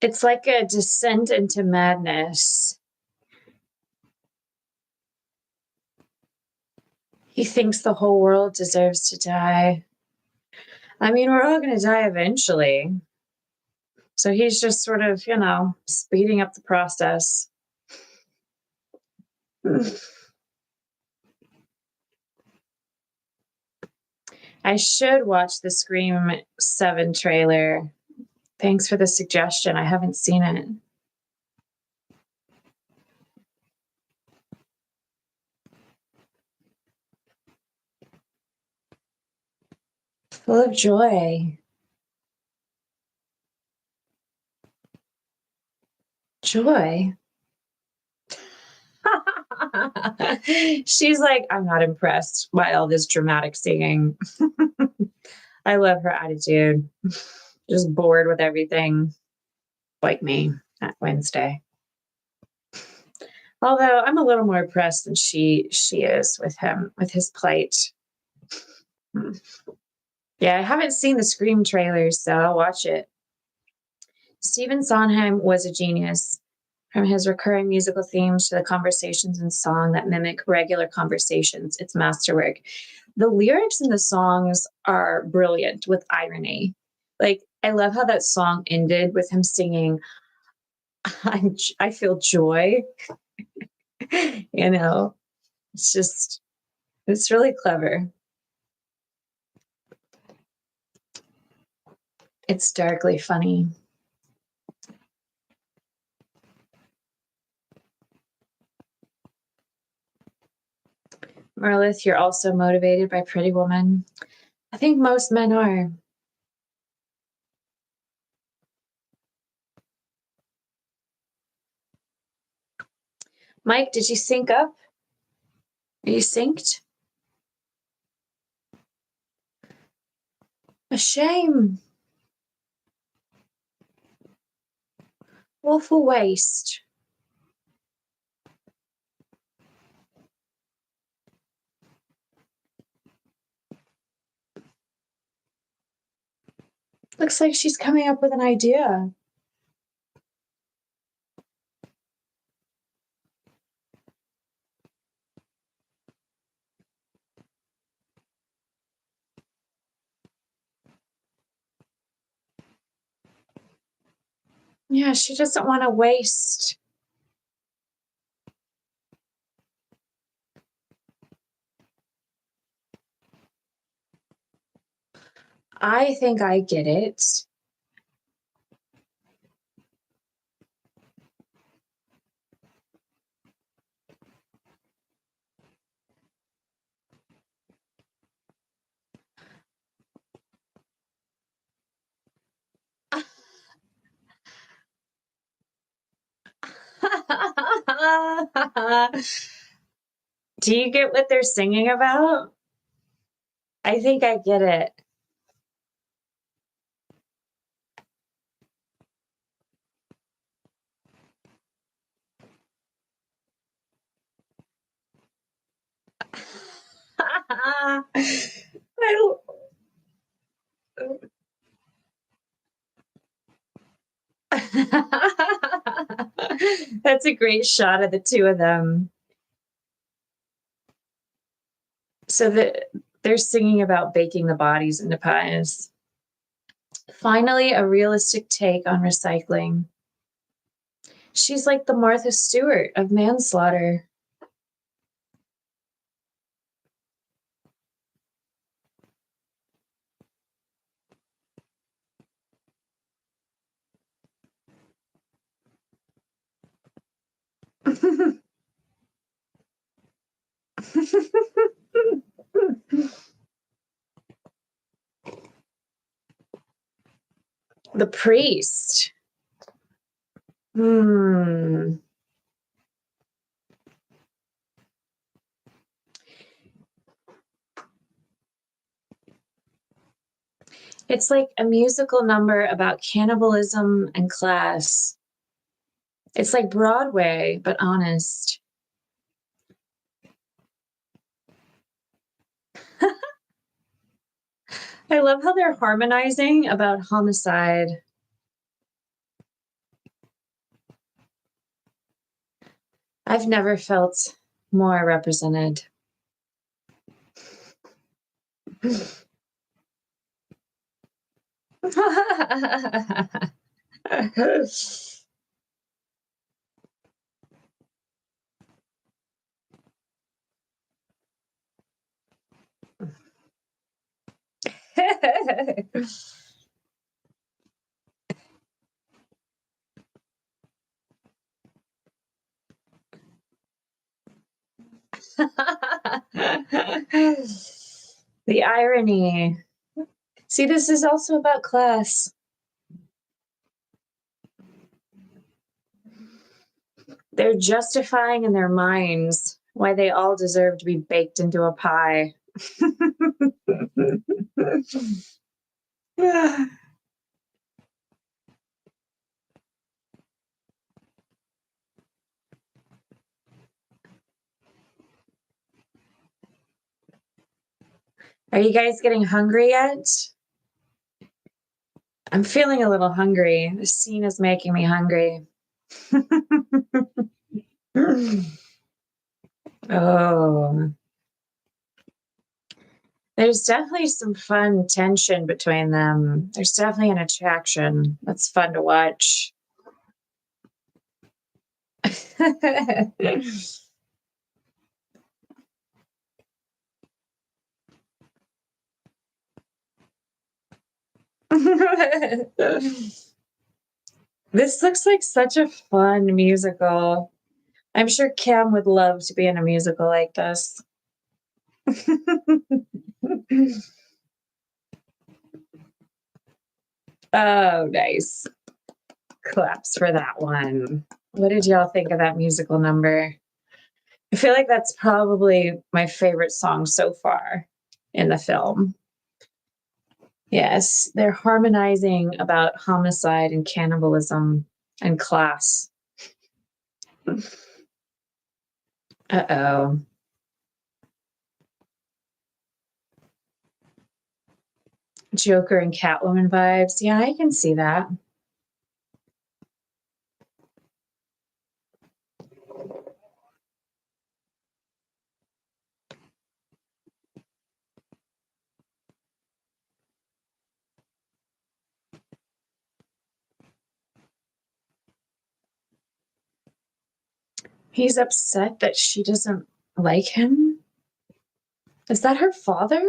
It's like a descent into madness. He thinks the whole world deserves to die. I mean, we're all going to die eventually. So he's just sort of, speeding up the process. I should watch the Scream 7 trailer. Thanks for the suggestion. I haven't seen it. Full of joy. Joy. She's like, I'm not impressed by all this dramatic singing. I love her attitude. Just bored with everything, like me at Wednesday. Although I'm a little more impressed than she is with him, with his plight. Yeah, I haven't seen the Scream trailers, so I'll watch it. Stephen Sondheim was a genius. From his recurring musical themes to the conversations in song that mimic regular conversations, it's masterwork. The lyrics in the songs are brilliant with irony. Like, I love how that song ended with him singing, I feel joy. It's really clever. It's darkly funny. Marlith, you're also motivated by Pretty Woman. I think most men are. Mike, did you sync up? Are you synced? A shame. Awful waste. Looks like she's coming up with an idea. Yeah, she doesn't want to waste. I think I get it. Do you get what they're singing about? I think I get it. That's a great shot of the two of them. So they're singing about baking the bodies into pies. Finally, a realistic take on recycling. She's like the Martha Stewart of manslaughter. The priest. Hmm. It's like a musical number about cannibalism and class. It's like Broadway, but honest. I love how they're harmonizing about homicide. I've never felt more represented. The irony. See, this is also about class. They're justifying in their minds why they all deserve to be baked into a pie. Are you guys getting hungry yet? I'm feeling a little hungry. This scene is making me hungry. Oh, there's definitely some fun tension between them. There's definitely an attraction that's fun to watch. This looks like such a fun musical. I'm sure Cam would love to be in a musical like this. Oh, nice. Claps for that one. What did y'all think of that musical number? I feel like that's probably my favorite song so far in the film. Yes, they're harmonizing about homicide and cannibalism and class. Uh-oh. Joker and Catwoman vibes. Yeah, I can see that. He's upset that she doesn't like him. Is that her father?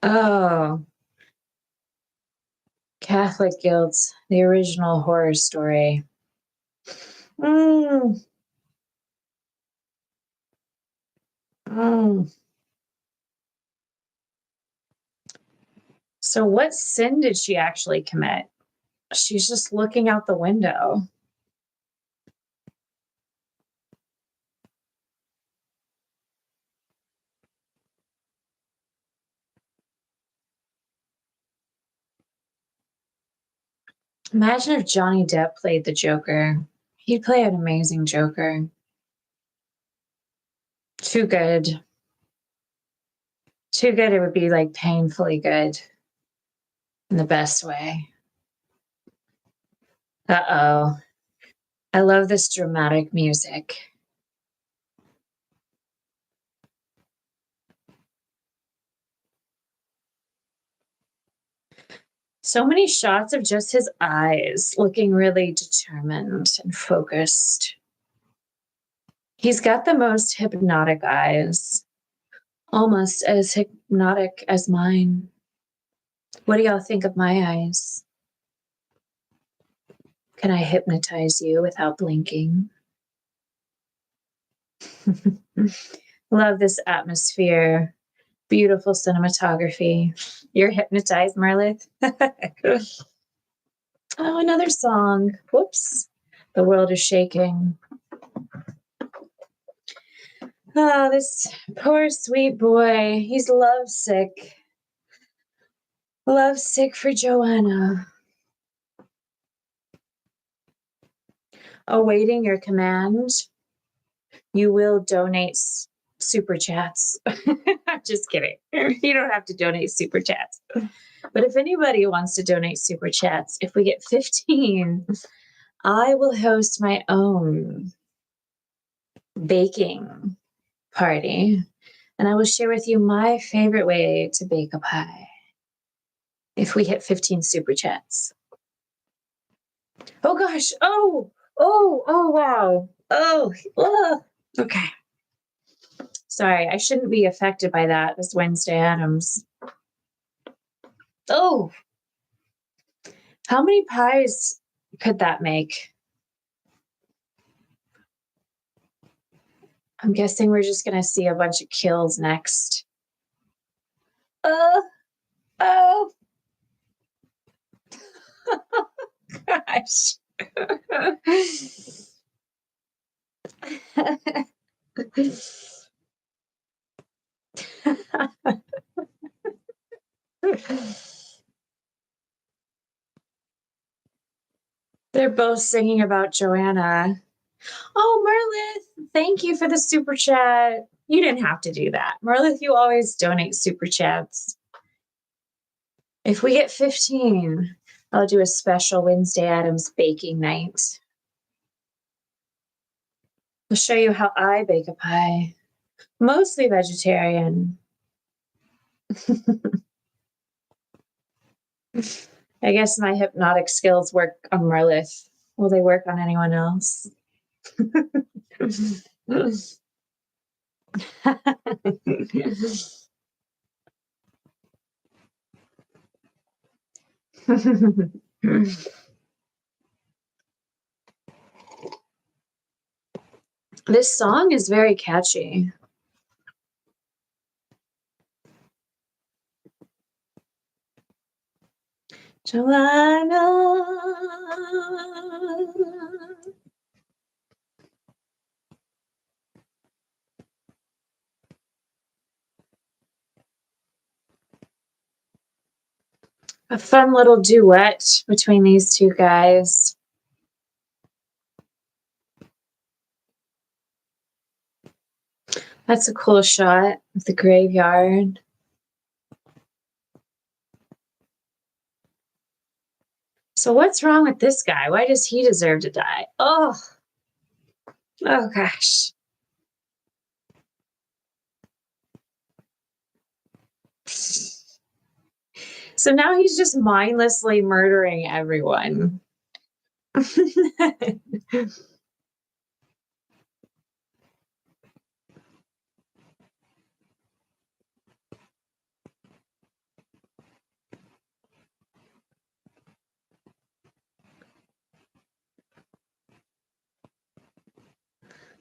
Oh, Catholic guilt, the original horror story. Mm, mm. So, what sin did she actually commit? She's just looking out the window. Imagine if Johnny Depp played the Joker. He'd play an amazing Joker. Too good. Too good, it would be like painfully good in the best way. Uh oh. I love this dramatic music. So many shots of just his eyes looking really determined and focused. He's got the most hypnotic eyes, almost as hypnotic as mine. What do y'all think of my eyes? Can I hypnotize you without blinking? Love this atmosphere. Beautiful cinematography. You're hypnotized, Marlith. Oh, another song. Whoops. The world is shaking. Oh, this poor sweet boy. He's lovesick. Lovesick for Joanna. Awaiting your command. You will donate super chats. Just kidding. You don't have to donate super chats. But if anybody wants to donate super chats, if we get 15, I will host my own baking party. And I will share with you my favorite way to bake a pie. If we hit 15 super chats. Oh gosh. Oh, wow. Oh, okay. Sorry, I shouldn't be affected by that. It's Wednesday Addams. Oh, how many pies could that make? I'm guessing we're just going to see a bunch of kills next. Oh, gosh. They're both singing about Joanna. Oh, Merlith, thank you for the super chat. You didn't have to do that. Merlith, you always donate super chats. If we get 15, I'll do a special Wednesday Addams baking night. I'll show you how I bake a pie. Mostly vegetarian. I guess my hypnotic skills work on Merlith. Will they work on anyone else? This song is very catchy. Joanna. A fun little duet between these two guys. That's a cool shot of the graveyard. So what's wrong with this guy? Why does he deserve to die? Oh gosh. So now he's just mindlessly murdering everyone.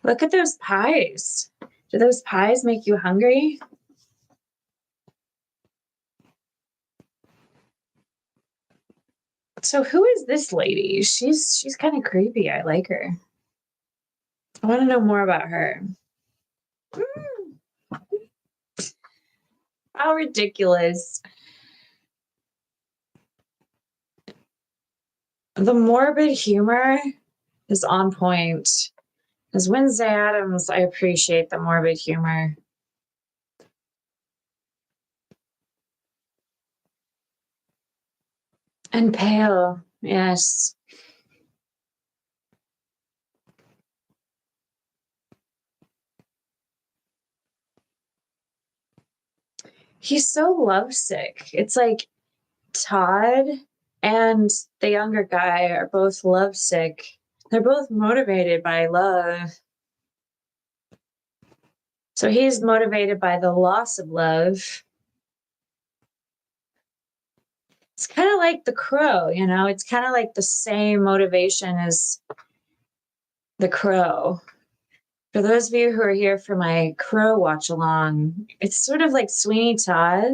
Look at those pies. Do those pies make you hungry? So who is this lady? She's kind of creepy. I like her. I want to know more about her. How ridiculous. The morbid humor is on point. As Wednesday Addams, I appreciate the morbid humor. And pale, yes. He's so lovesick. It's like Todd and the younger guy are both lovesick. They're both motivated by love. So he's motivated by the loss of love. It's kind of like the crow, it's kind of like the same motivation as the crow. For those of you who are here for my crow watch along, it's sort of like Sweeney Todd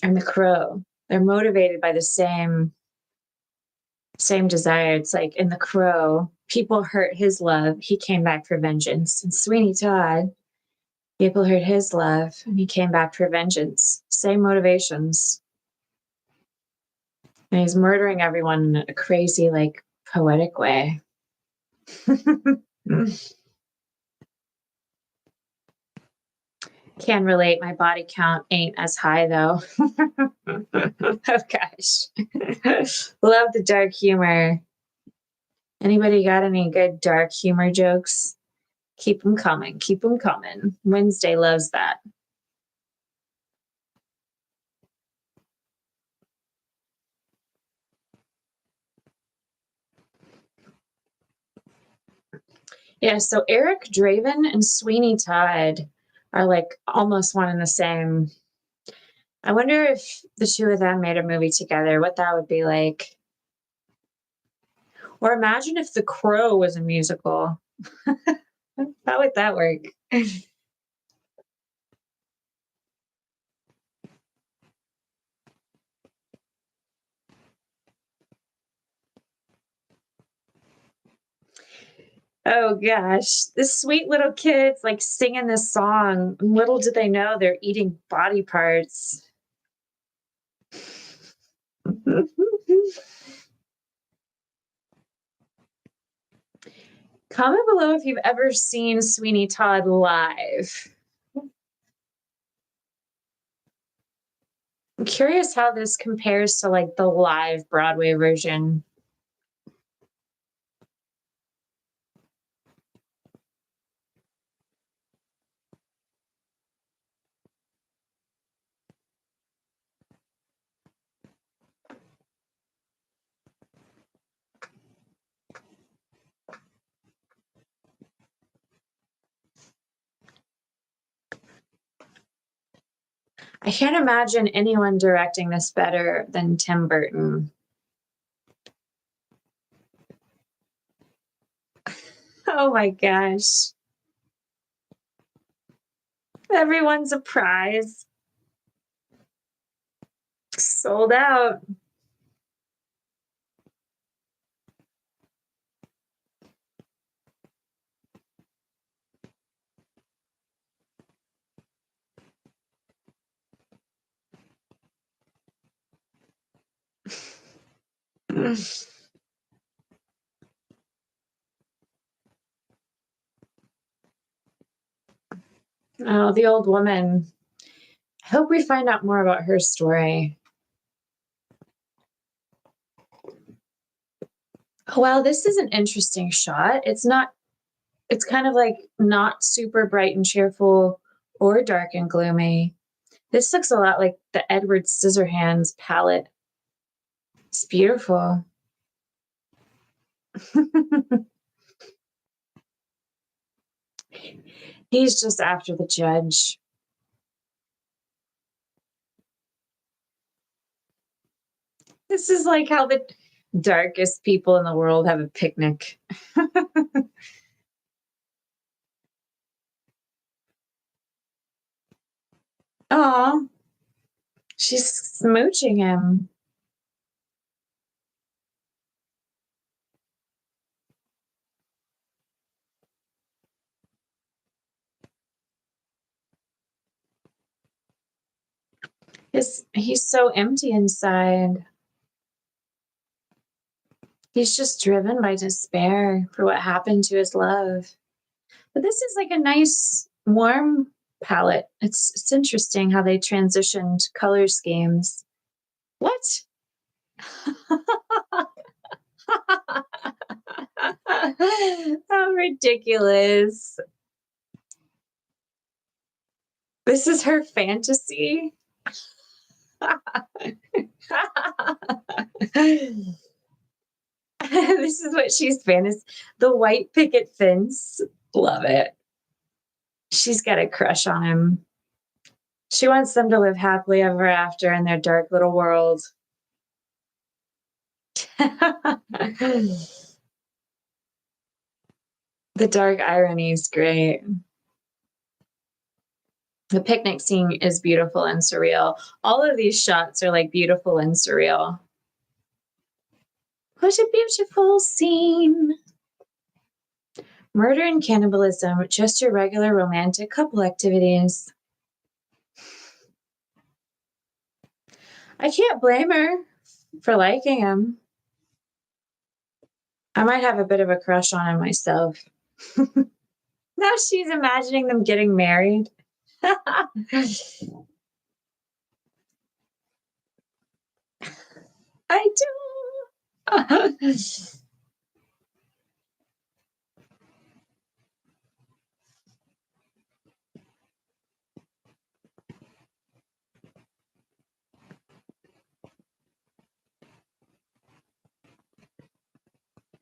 and the crow. They're motivated by the same desire. It's like in the crow, people hurt his love, he came back for vengeance. And Sweeney Todd, people hurt his love and he came back for vengeance. Same motivations. And he's murdering everyone in a crazy, like, poetic way. Can relate. My body count ain't as high though. Oh gosh. Love the dark humor. Anybody got any good dark humor jokes? Keep them coming. Keep them coming. Wednesday loves that. Yeah, so Eric Draven and Sweeney Todd are like almost one and the same. I wonder if the two of them made a movie together, what that would be like. Or imagine if The Crow was a musical. How would that work? Oh gosh, this sweet little kid's like singing this song. Little do they know they're eating body parts. Comment below if you've ever seen Sweeney Todd live. I'm curious how this compares to like the live Broadway version. I can't imagine anyone directing this better than Tim Burton. Oh my gosh. Everyone's a prize. Sold out. Oh, the old woman. I hope we find out more about her story. Oh, wow, this is an interesting shot. It's kind of like not super bright and cheerful or dark and gloomy. This looks a lot like the Edward Scissorhands palette. It's beautiful. He's just after the judge. This is like how the darkest people in the world have a picnic. Oh, she's smooching him. He's so empty inside. He's just driven by despair for what happened to his love. But this is like a nice warm palette. It's interesting how they transitioned color schemes. What? How ridiculous. This is her fantasy. This is what she's fantasy. The white picket fence. Love it. She's got a crush on him. She wants them to live happily ever after in their dark little world. The dark irony is great. The picnic scene is beautiful and surreal. All of these shots are like beautiful and surreal. What a beautiful scene. Murder and cannibalism, just your regular romantic couple activities. I can't blame her for liking him. I might have a bit of a crush on him myself. Now she's imagining them getting married. I do.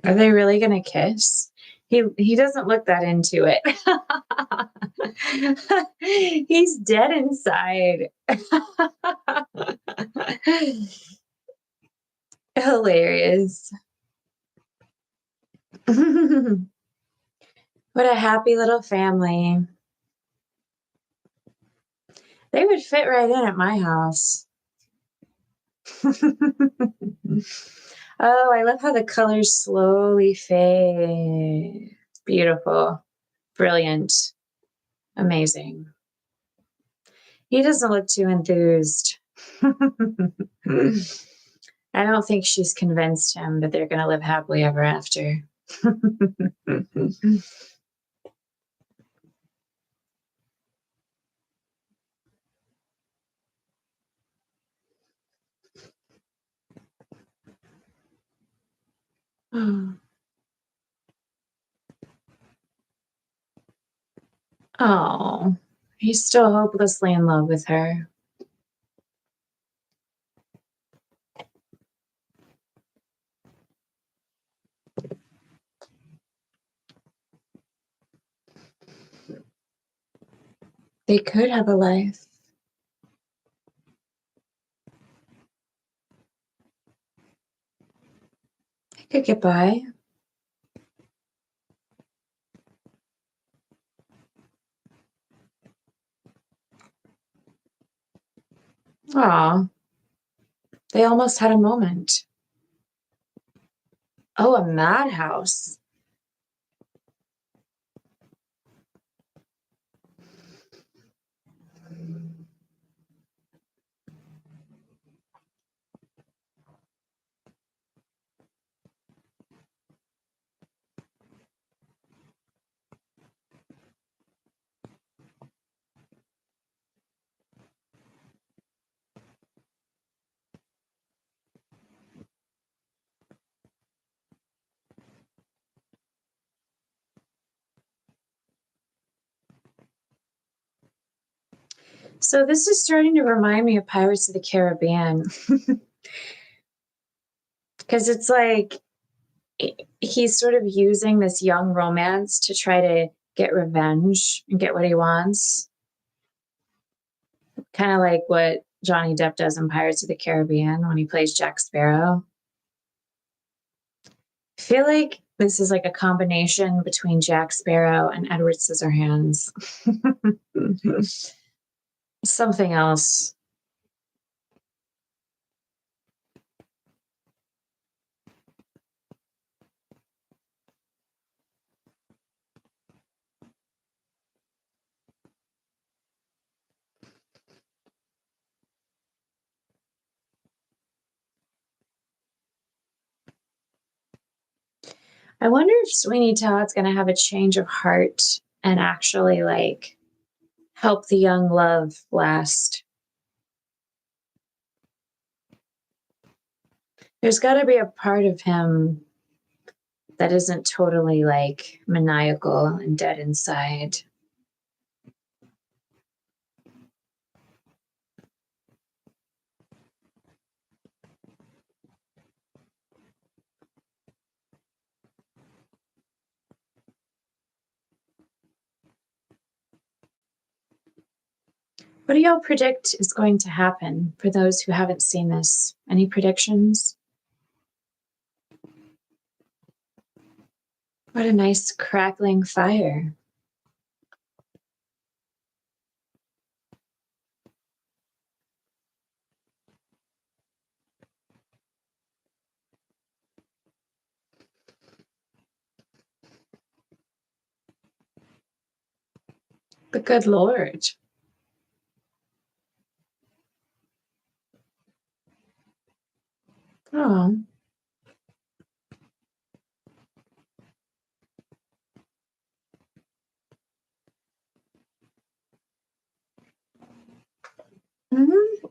Are they really gonna kiss? He doesn't look that into it. He's dead inside. Hilarious. What a happy little family. They would fit right in at my house. Oh, I love how the colors slowly fade. It's beautiful. Brilliant. Amazing. He doesn't look too enthused. I don't think she's convinced him that they're going to live happily ever after. Oh, he's still hopelessly in love with her. They could have a life. They could get by. Aw, they almost had a moment. Oh, a madhouse. So this is starting to remind me of Pirates of the Caribbean. Because it's like he's sort of using this young romance to try to get revenge and get what he wants. Kind of like what Johnny Depp does in Pirates of the Caribbean when he plays Jack Sparrow. I feel like this is like a combination between Jack Sparrow and Edward Scissorhands. Something else. I wonder if Sweeney Todd's going to have a change of heart and actually like help the young love last. There's got to be a part of him that isn't totally like maniacal and dead inside. What do y'all predict is going to happen for those who haven't seen this? Any predictions? What a nice crackling fire. The good Lord. Oh. Mm-hmm.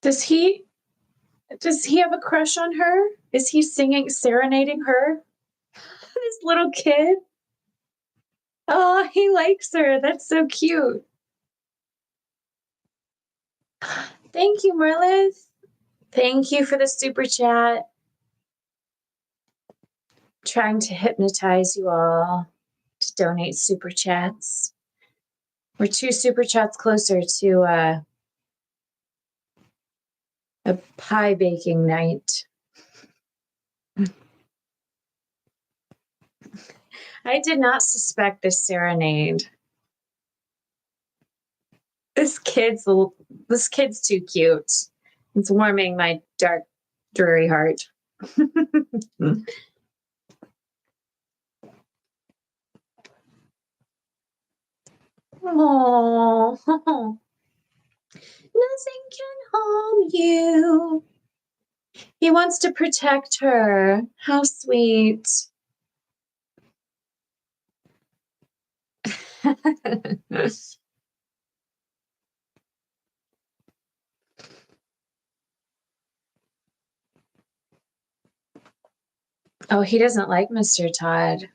Does he have a crush on her? Is he serenading her? This little kid? Oh, he likes her. That's so cute. Thank you, Merlith. Thank you for the super chat. Trying to hypnotize you all to donate super chats. We're 2 super chats closer to a pie baking night. I did not suspect this serenade. This kid's too cute. It's warming my dark, dreary heart. Oh, nothing can harm you. He wants to protect her. How sweet. Oh, he doesn't like Mr. Todd.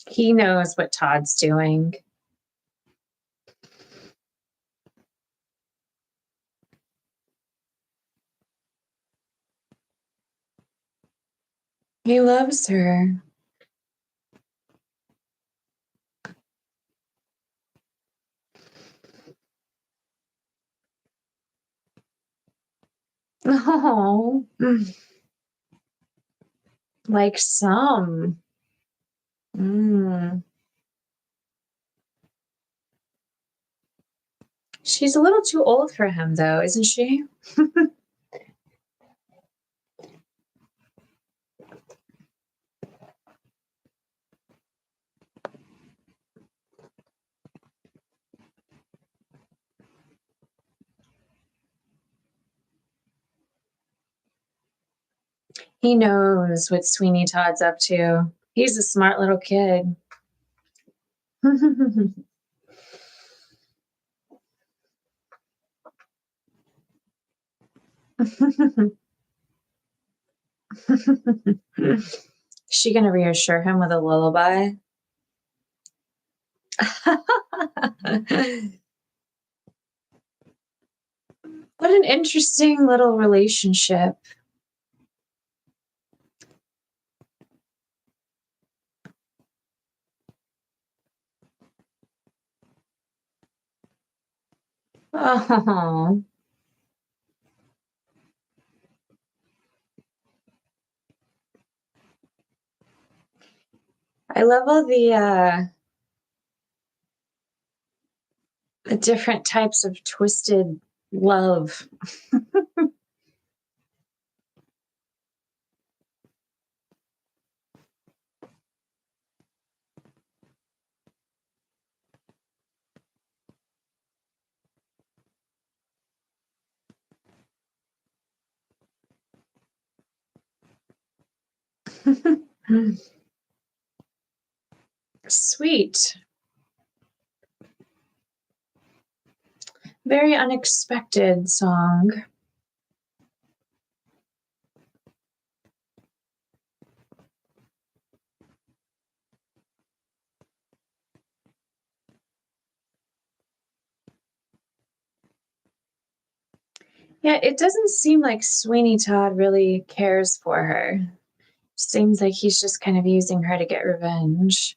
He knows what Todd's doing. He loves her. Oh, like some. Mm. She's a little too old for him, though, isn't she? He knows what Sweeney Todd's up to. He's a smart little kid. Is she going to reassure him with a lullaby? What an interesting little relationship. Oh. I love all the different types of twisted love. Sweet. Very unexpected song. Yeah, it doesn't seem like Sweeney Todd really cares for her. Seems like he's just kind of using her to get revenge.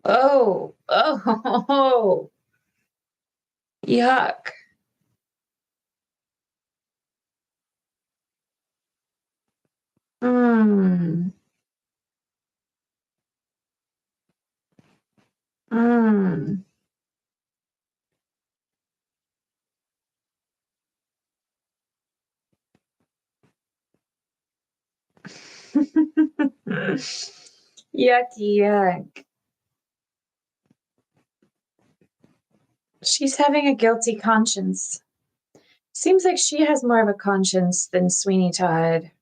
Oh, oh, yuck. Mm, mm. Yucky, yuck. She's having a guilty conscience. Seems like she has more of a conscience than Sweeney Todd.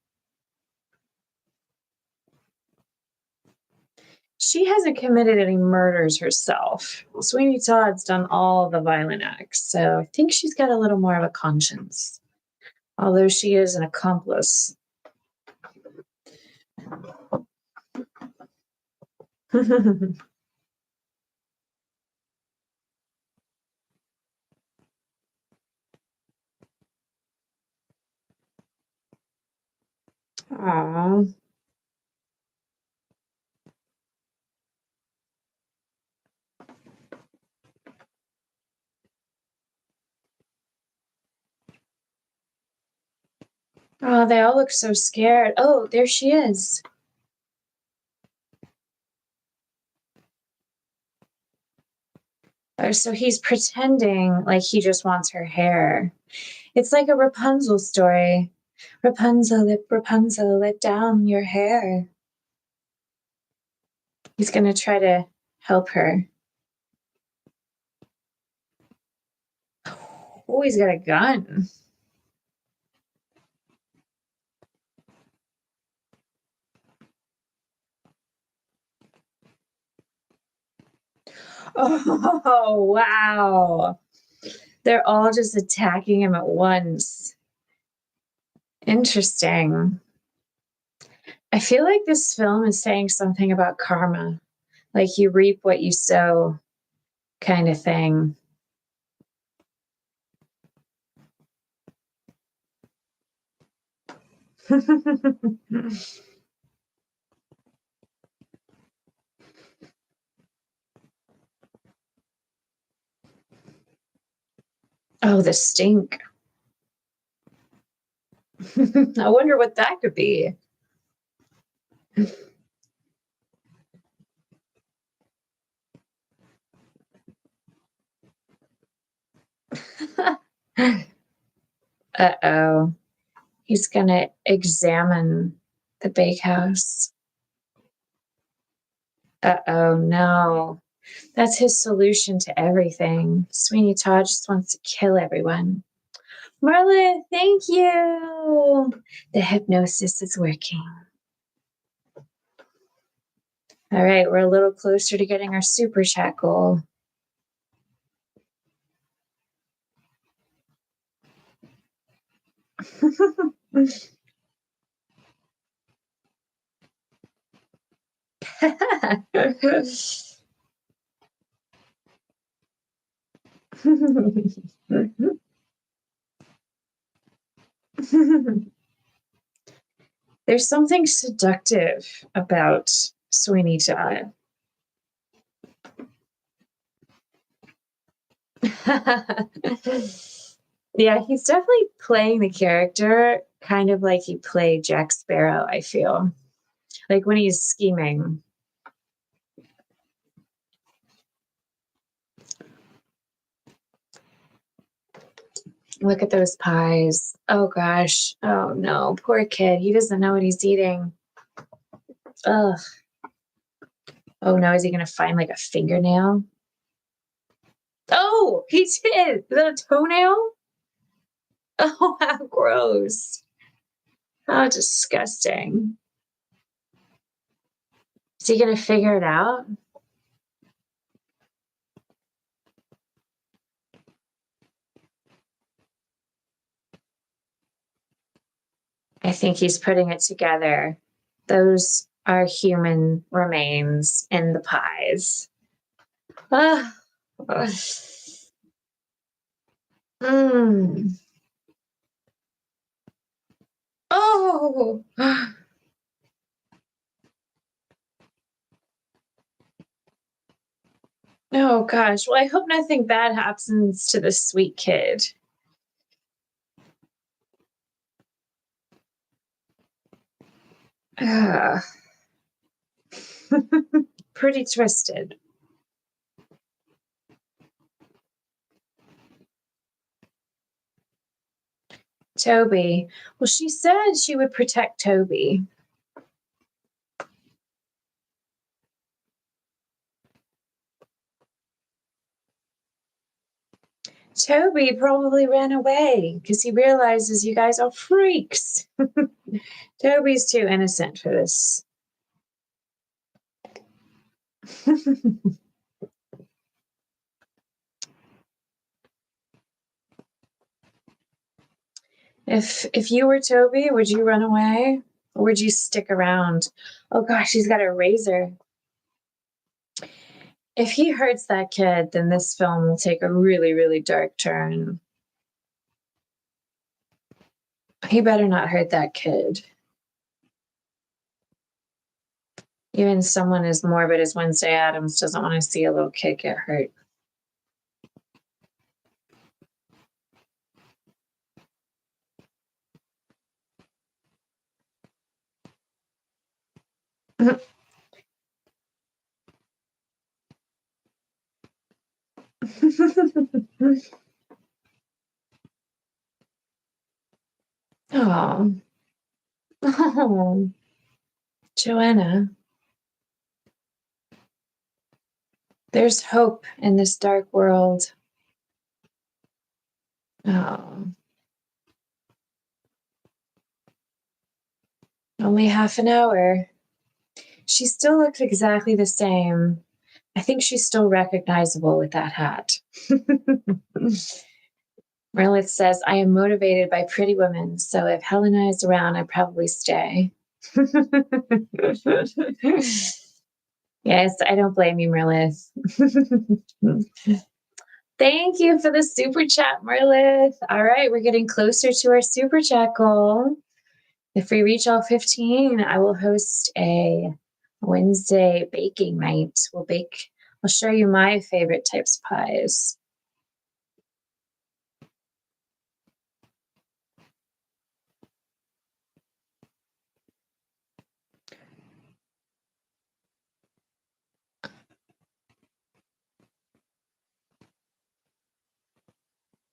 She hasn't committed any murders herself. Sweeney Todd's done all the violent acts, so I think she's got a little more of a conscience, although she is an accomplice. Aww. Oh, they all look so scared. Oh, there she is. Oh, so he's pretending like he just wants her hair. It's like a Rapunzel story. Rapunzel, let down your hair. He's going to try to help her. Oh, he's got a gun. Oh, wow. They're all just attacking him at once. Interesting. I feel like this film is saying something about karma, like you reap what you sow, kind of thing. Oh, the stink. I wonder what that could be. Uh-oh. He's gonna examine the bakehouse. Uh-oh, no. That's his solution to everything. Sweeney Todd just wants to kill everyone. Marla, thank you. The hypnosis is working. All right, we're a little closer to getting our super chat goal. There's something seductive about Sweeney Todd. Yeah, he's definitely playing the character kind of like he played Jack Sparrow, I feel. Like when he's scheming. Look at those pies. Oh gosh. Oh no, poor kid. He doesn't know what he's eating. Ugh. Oh no, is he gonna find like a fingernail? Oh, he did. Is that a toenail? Oh, how gross. How disgusting. Is he going to figure it out? I think he's putting it together. Those are human remains in the pies. Ah. Mm. Oh. Oh gosh. Well, I hope nothing bad happens to this sweet kid. Pretty twisted. Toby. Well, she said she would protect Toby. Toby probably ran away because he realizes you guys are freaks. Toby's too innocent for this. If you were Toby, would you run away or would you stick around? Oh gosh, he's got a razor. If he hurts that kid, then this film will take a really, really dark turn. He better not hurt that kid. Even someone as morbid as Wednesday Addams doesn't want to see a little kid get hurt. Oh. Oh. Joanna. There's hope in this dark world. Oh. Only half an hour. She still looks exactly the same. I think she's still recognizable with that hat. Merlith says, I am motivated by pretty women, so if Helena is around, I'd probably stay. Yes, I don't blame you, Merlith. Thank you for the super chat, Merlith. All right, we're getting closer to our super chat goal. If we reach all 15, I will host a Wednesday baking night. I'll show you my favorite types of pies.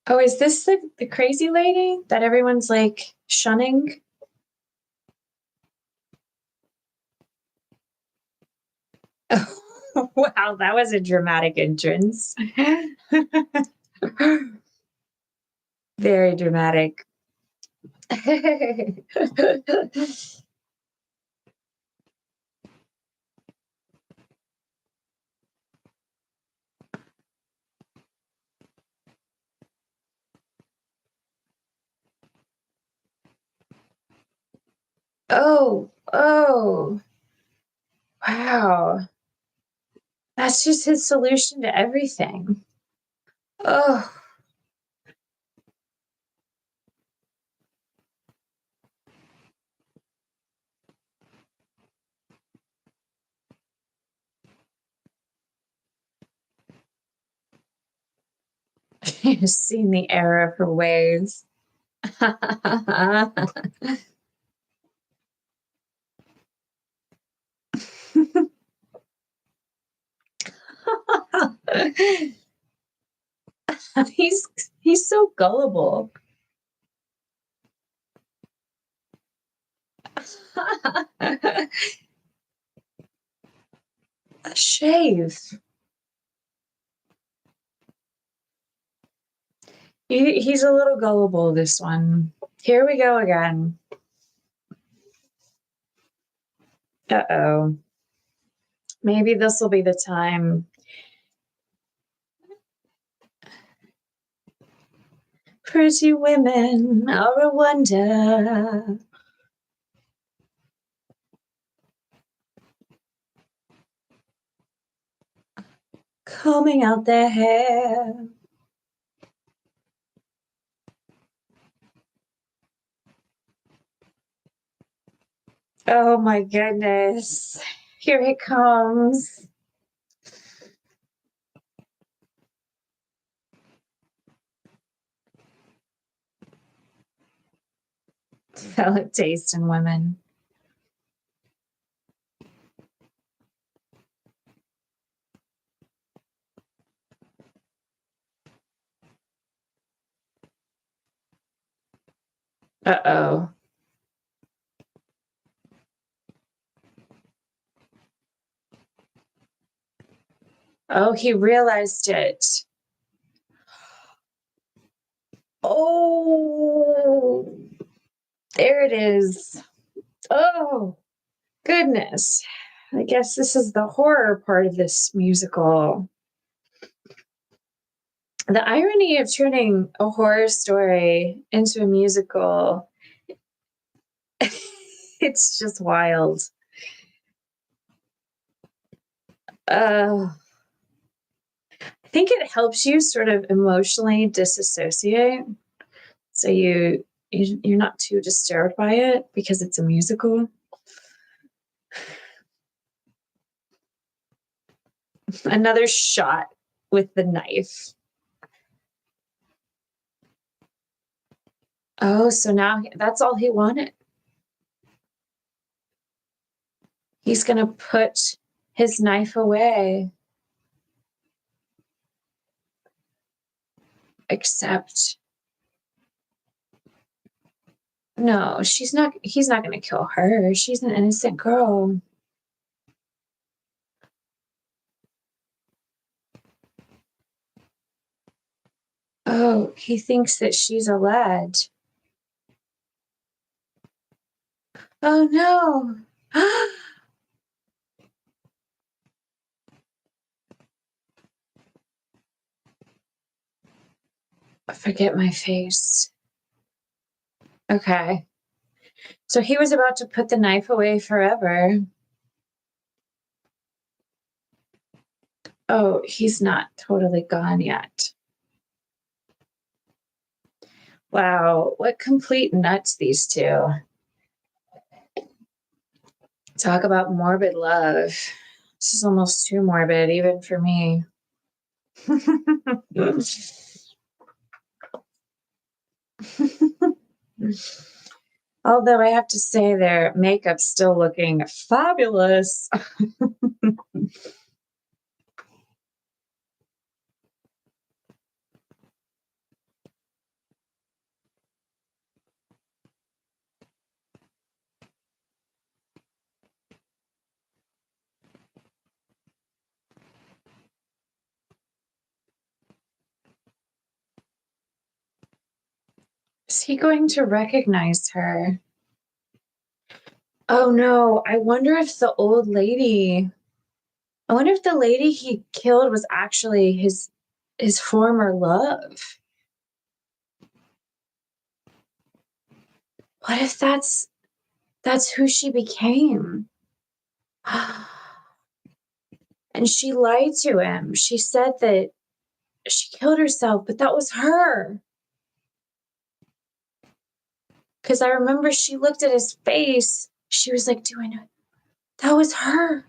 Oh, is this the crazy lady that everyone's like shunning? Oh, wow, that was a dramatic entrance. Very dramatic. Oh, wow. That's just his solution to everything. Oh. You've seen the error of her ways. he's so gullible. A shave. He's a little gullible, this one. Here we go again. Uh-oh. Maybe this will be the time. Pretty women are a wonder. Combing out their hair. Oh my goodness. Here it comes. Develop taste in women. Uh-oh. Oh, he realized it. Oh, there it is. Oh, goodness. I guess this is the horror part of this musical. The irony of turning a horror story into a musical, it's just wild. I think it helps you sort of emotionally disassociate, so you're not too disturbed by it because it's a musical. Another shot with the knife. Oh, so now that's all he wanted. He's going to put his knife away. Except, no, he's not going to kill her. She's an innocent girl. Oh, he thinks that she's a lad. Oh no. Forget my face. Okay. So he was about to put the knife away forever. Oh, he's not totally gone yet. Wow, what complete nuts these two. Talk about morbid love. This is almost too morbid, even for me. Although I have to say their makeup's still looking fabulous. Is he going to recognize her? Oh no, I wonder if the old lady, I wonder if the lady he killed was actually his former love. What if that's who she became? And she lied to him. She said that she killed herself, but that was her. Because I remember she looked at his face. She was like, do I know? That was her.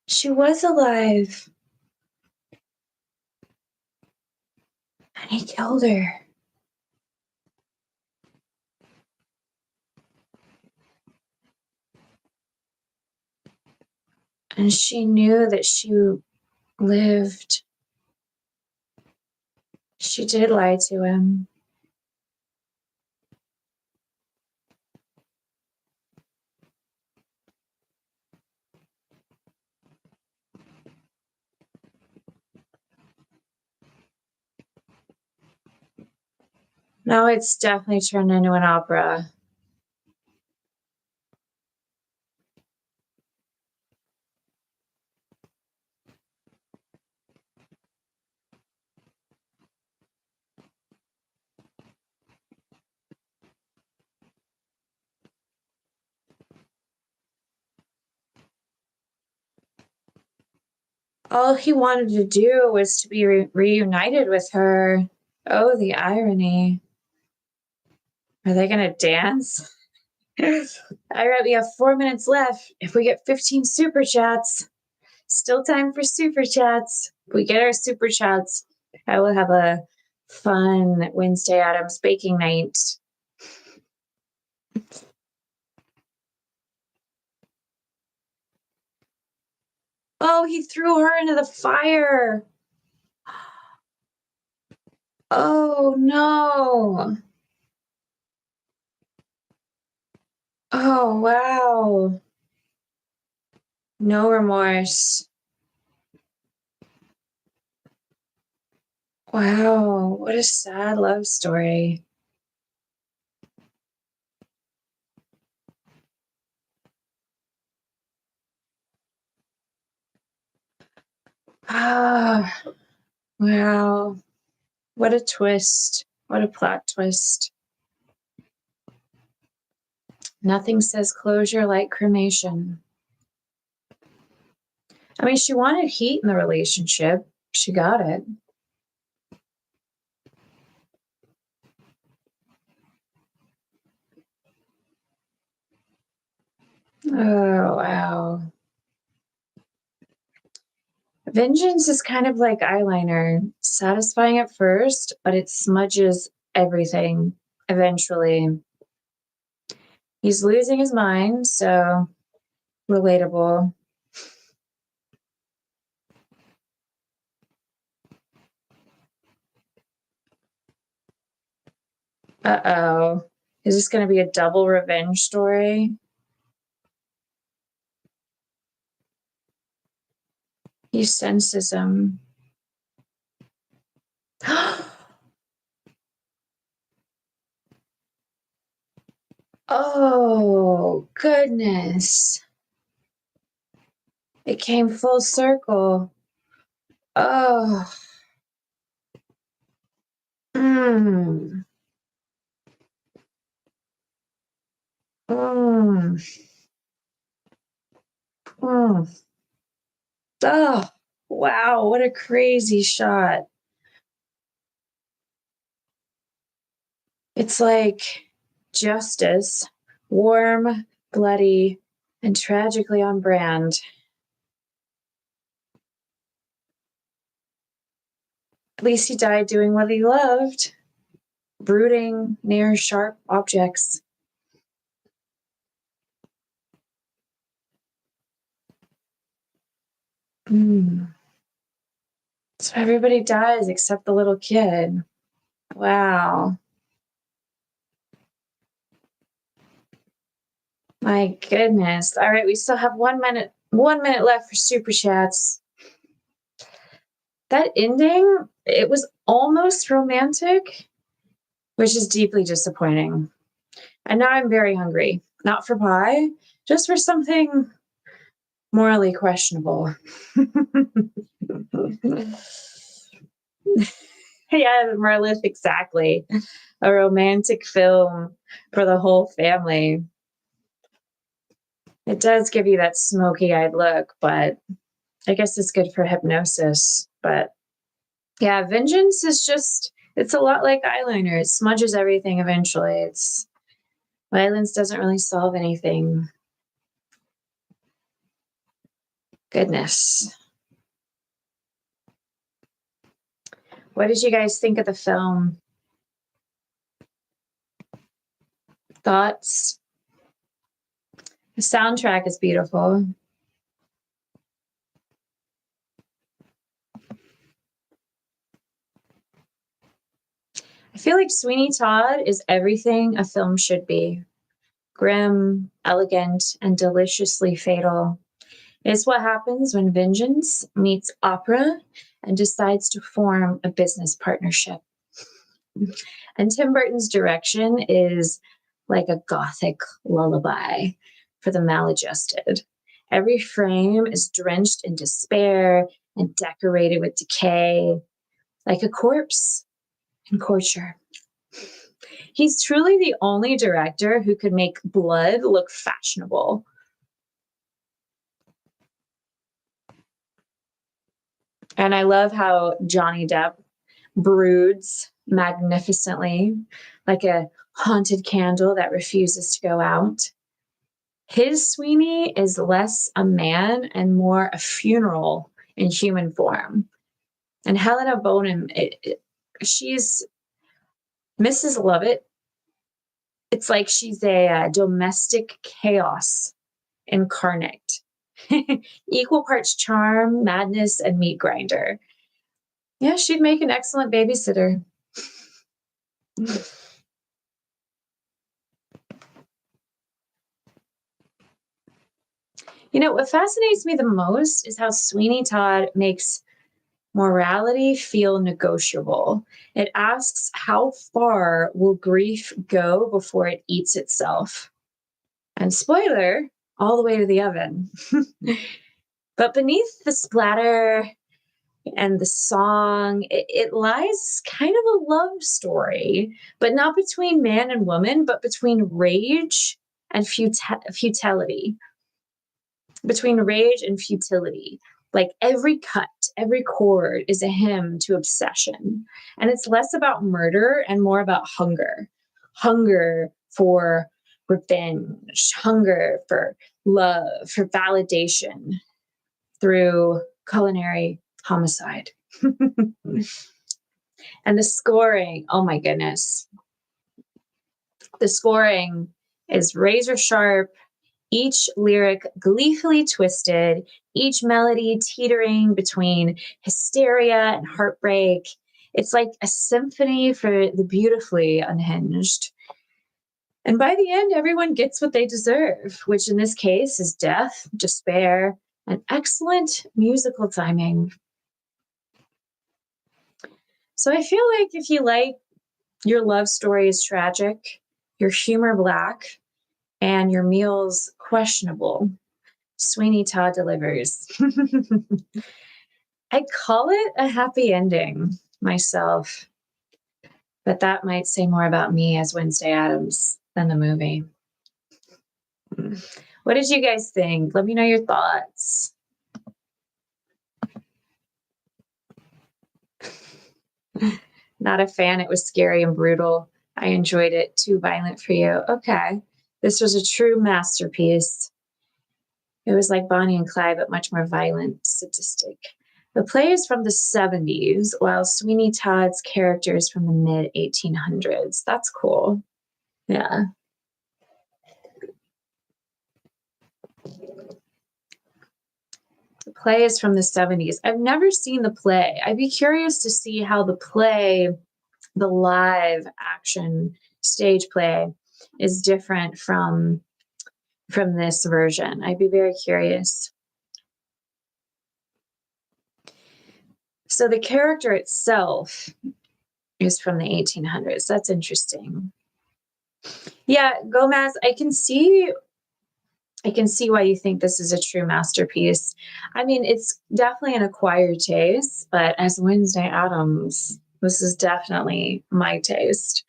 She was alive. And he killed her. And she knew that she lived. She did lie to him. Now it's definitely turned into an opera. All he wanted to do was to be reunited with her. Oh, the irony. Are they going to dance? All right, we have 4 minutes left. If we get 15 super chats, still time for super chats. If we get our super chats, I will have a fun Wednesday Addams baking night. Oh, he threw her into the fire. Oh, no. Oh, wow. No remorse. Wow, what a sad love story. Ah, wow. What a twist. What a plot twist. Nothing says closure like cremation. I mean, she wanted heat in the relationship. She got it. Oh, wow. Vengeance is kind of like eyeliner, satisfying at first, but it smudges everything eventually. He's losing his mind, so relatable. Uh-oh. Is this going to be a double revenge story? He senses him. Oh, goodness. It came full circle. Oh. Mm. Mm. Mm. Oh, wow. What a crazy shot. It's like justice, warm, bloody, and tragically on brand. At least he died doing what he loved, brooding near sharp objects. Mm. So everybody dies except the little kid. Wow. My goodness. All right, we still have 1 minute, 1 minute left for super chats. That ending, it was almost romantic, which is deeply disappointing. And now I'm very hungry. Not for pie, just for something morally questionable. Yeah, Merlith, exactly. A romantic film for the whole family. It does give you that smoky eyed look, but I guess it's good for hypnosis. But yeah, vengeance is just, it's a lot like eyeliner. It smudges everything eventually. Violence doesn't really solve anything. Goodness. What did you guys think of the film? Thoughts? The soundtrack is beautiful. I feel like Sweeney Todd is everything a film should be. Grim, elegant, and deliciously fatal. It's what happens when vengeance meets opera and decides to form a business partnership. And Tim Burton's direction is like a Gothic lullaby for the maladjusted. Every frame is drenched in despair and decorated with decay, like a corpse in courture. He's truly the only director who could make blood look fashionable. And I love how Johnny Depp broods magnificently, like a haunted candle that refuses to go out. His Sweeney is less a man and more a funeral in human form. And Helena Bonham, she's Mrs. Lovett. It's like she's a domestic chaos incarnate. Equal parts charm, madness, and meat grinder. Yeah, she'd make an excellent babysitter. What fascinates me the most is how Sweeney Todd makes morality feel negotiable. It asks, how far will grief go before it eats itself? And spoiler, all the way to the oven. But beneath the splatter and the song, it lies kind of a love story, but not between man and woman, but between rage and futility. Between rage and futility. Like every cut, every chord is a hymn to obsession. And it's less about murder and more about hunger. Hunger for revenge, hunger for love, for validation through culinary homicide. And the scoring, oh my goodness. The scoring is razor sharp, each lyric gleefully twisted, each melody teetering between hysteria and heartbreak. It's like a symphony for the beautifully unhinged. And by the end, everyone gets what they deserve, which in this case is death, despair, and excellent musical timing. So I feel like if you like your love story is tragic, your humor black, and your meals questionable, Sweeney Todd delivers. I call it a happy ending myself, but that might say more about me as Wednesday Addams than the movie. What did you guys think? Let me know your thoughts. Not a fan. It was scary and brutal. I enjoyed it. Too violent for you. Okay. This was a true masterpiece. It was like Bonnie and Clyde, but much more violent, sadistic. The play is from the 70s, while Sweeney Todd's character is from the mid 1800s. That's cool. Yeah. The play is from the 70s. I've never seen the play. I'd be curious to see how the play, the live action stage play, is different from this version. I'd be very curious. So the character itself is from the 1800s. That's interesting. Yeah, Gomez, I can see why you think this is a true masterpiece. I mean, it's definitely an acquired taste, but as Wednesday Addams, this is definitely my taste.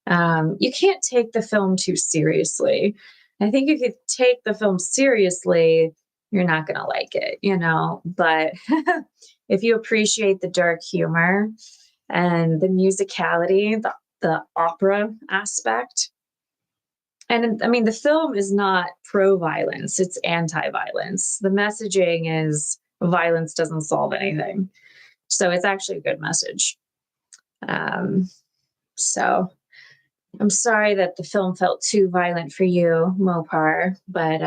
You can't take the film too seriously. I think if you take the film seriously, you're not going to like it, but if you appreciate the dark humor and the musicality, the opera aspect, and I mean, the film is not pro-violence, it's anti-violence. The messaging is violence doesn't solve anything. So it's actually a good message. So I'm sorry that the film felt too violent for you, Mopar, but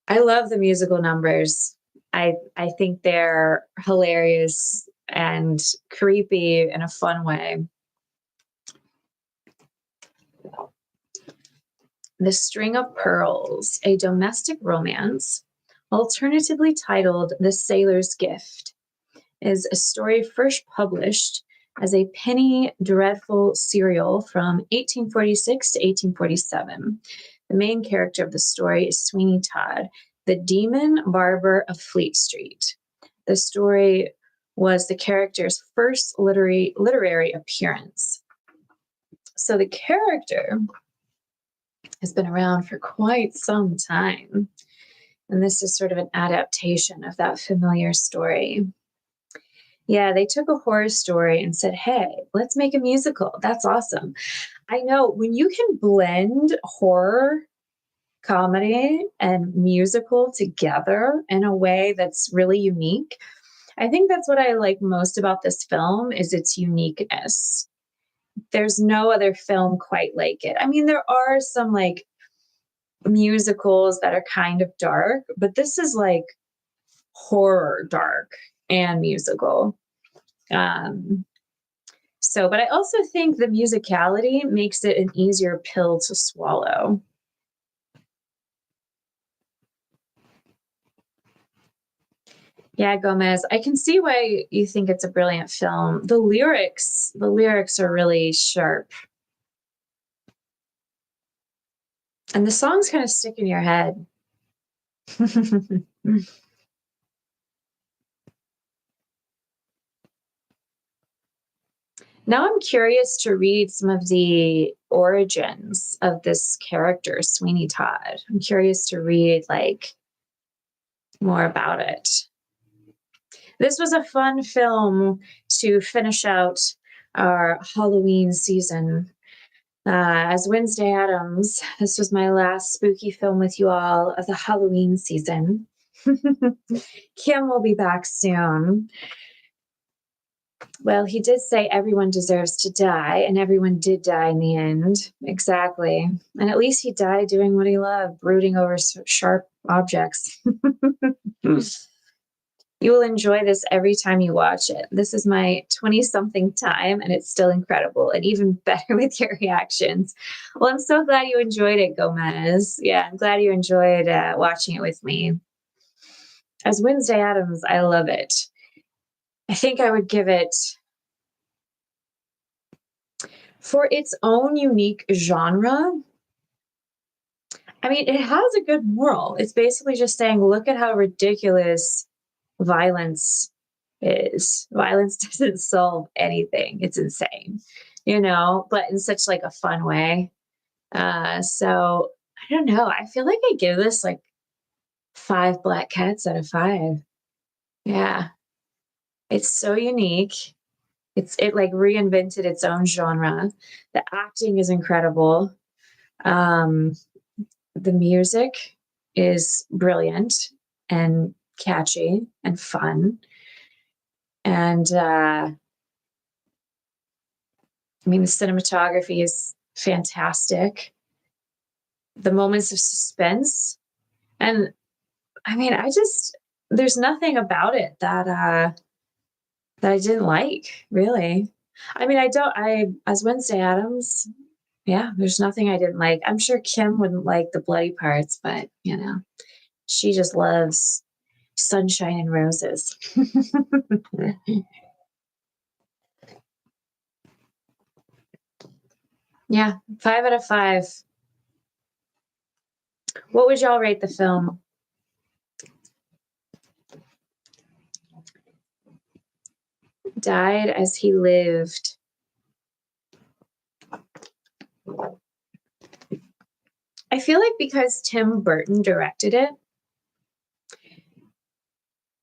I love the musical numbers. I think they're hilarious and creepy in a fun way. The String of Pearls, a domestic romance, alternatively titled The Sailor's Gift, is a story first published as a penny dreadful serial from 1846 to 1847. The main character of the story is Sweeney Todd, the demon barber of Fleet Street. The story was the character's first literary appearance. So the character has been around for quite some time. And this is sort of an adaptation of that familiar story. Yeah, they took a horror story and said, "Hey, let's make a musical." That's awesome. I know when you can blend horror, comedy, and musical together in a way that's really unique. I think that's what I like most about this film is its uniqueness. There's no other film quite like it. I mean, there are some like musicals that are kind of dark, but this is like horror dark and musical. Um, but I also think the musicality makes it an easier pill to swallow. Yeah, Gomez, I can see why you think it's a brilliant film. The lyrics are really sharp. And the songs kind of stick in your head. Now I'm curious to read some of the origins of this character, Sweeney Todd. I'm curious to read like more about it. This was a fun film to finish out our Halloween season. As Wednesday Addams, this was my last spooky film with you all of the Halloween season. Kim will be back soon. Well, he did say everyone deserves to die, and everyone did die in the end. Exactly. And at least he died doing what he loved, brooding over sharp objects. You will enjoy this every time you watch it. This is my 20 something time, and it's still incredible and even better with your reactions. Well, I'm so glad you enjoyed it, Gomez. Yeah, I'm glad you enjoyed watching it with me. As Wednesday Addams, I love it. I think I would give it, for its own unique genre, I mean, it has a good moral. It's basically just saying, look at how ridiculous violence is. Violence doesn't solve anything. It's insane, but in such like a fun way. So I don't know. I feel like I give this like 5 black cats out of 5. Yeah. It's so unique. It like reinvented its own genre. The acting is incredible. Um, the music is brilliant and catchy and fun. And I mean, the cinematography is fantastic. The moments of suspense. And I mean, there's nothing about it that I didn't like, really. I mean, as Wednesday Addams, yeah, there's nothing I didn't like. I'm sure Kim wouldn't like the bloody parts, but she just loves sunshine and roses. Yeah, 5 out of 5. What would y'all rate the film? Died as he lived. I feel like because Tim Burton directed it,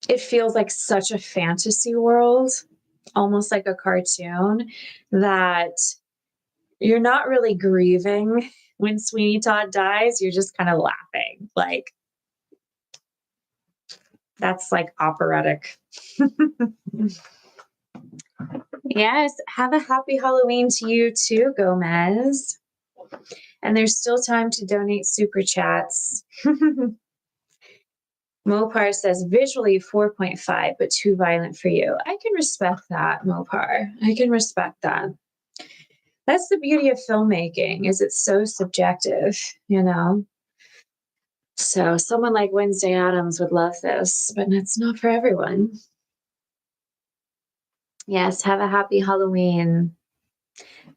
it feels like such a fantasy world, almost like a cartoon, that you're not really grieving when Sweeney Todd dies. You're just kind of laughing. Like, that's like operatic. Yes. Have a happy Halloween to you too, Gomez. And there's still time to donate super chats. Mopar says visually 4.5, but too violent for you. I can respect that, Mopar. I can respect that. That's the beauty of filmmaking, is it's so subjective. So someone like Wednesday Addams would love this, but it's not for everyone. Yes, have a happy Halloween.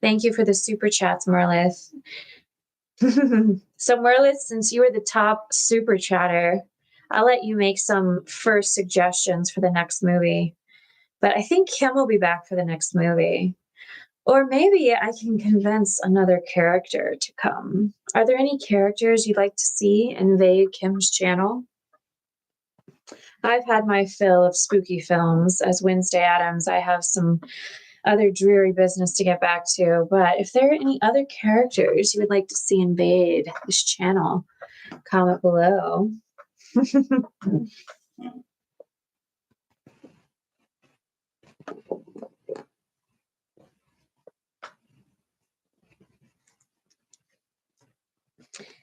Thank you for the super chats, Merlith. So Merlith, since you were the top super chatter, I'll let you make some first suggestions for the next movie. But I think Kim will be back for the next movie. Or maybe I can convince another character to come. Are there any characters you'd like to see invade Kim's channel? I've had my fill of spooky films as Wednesday Addams. I have some other dreary business to get back to. But if there are any other characters you would like to see invade this channel, comment below.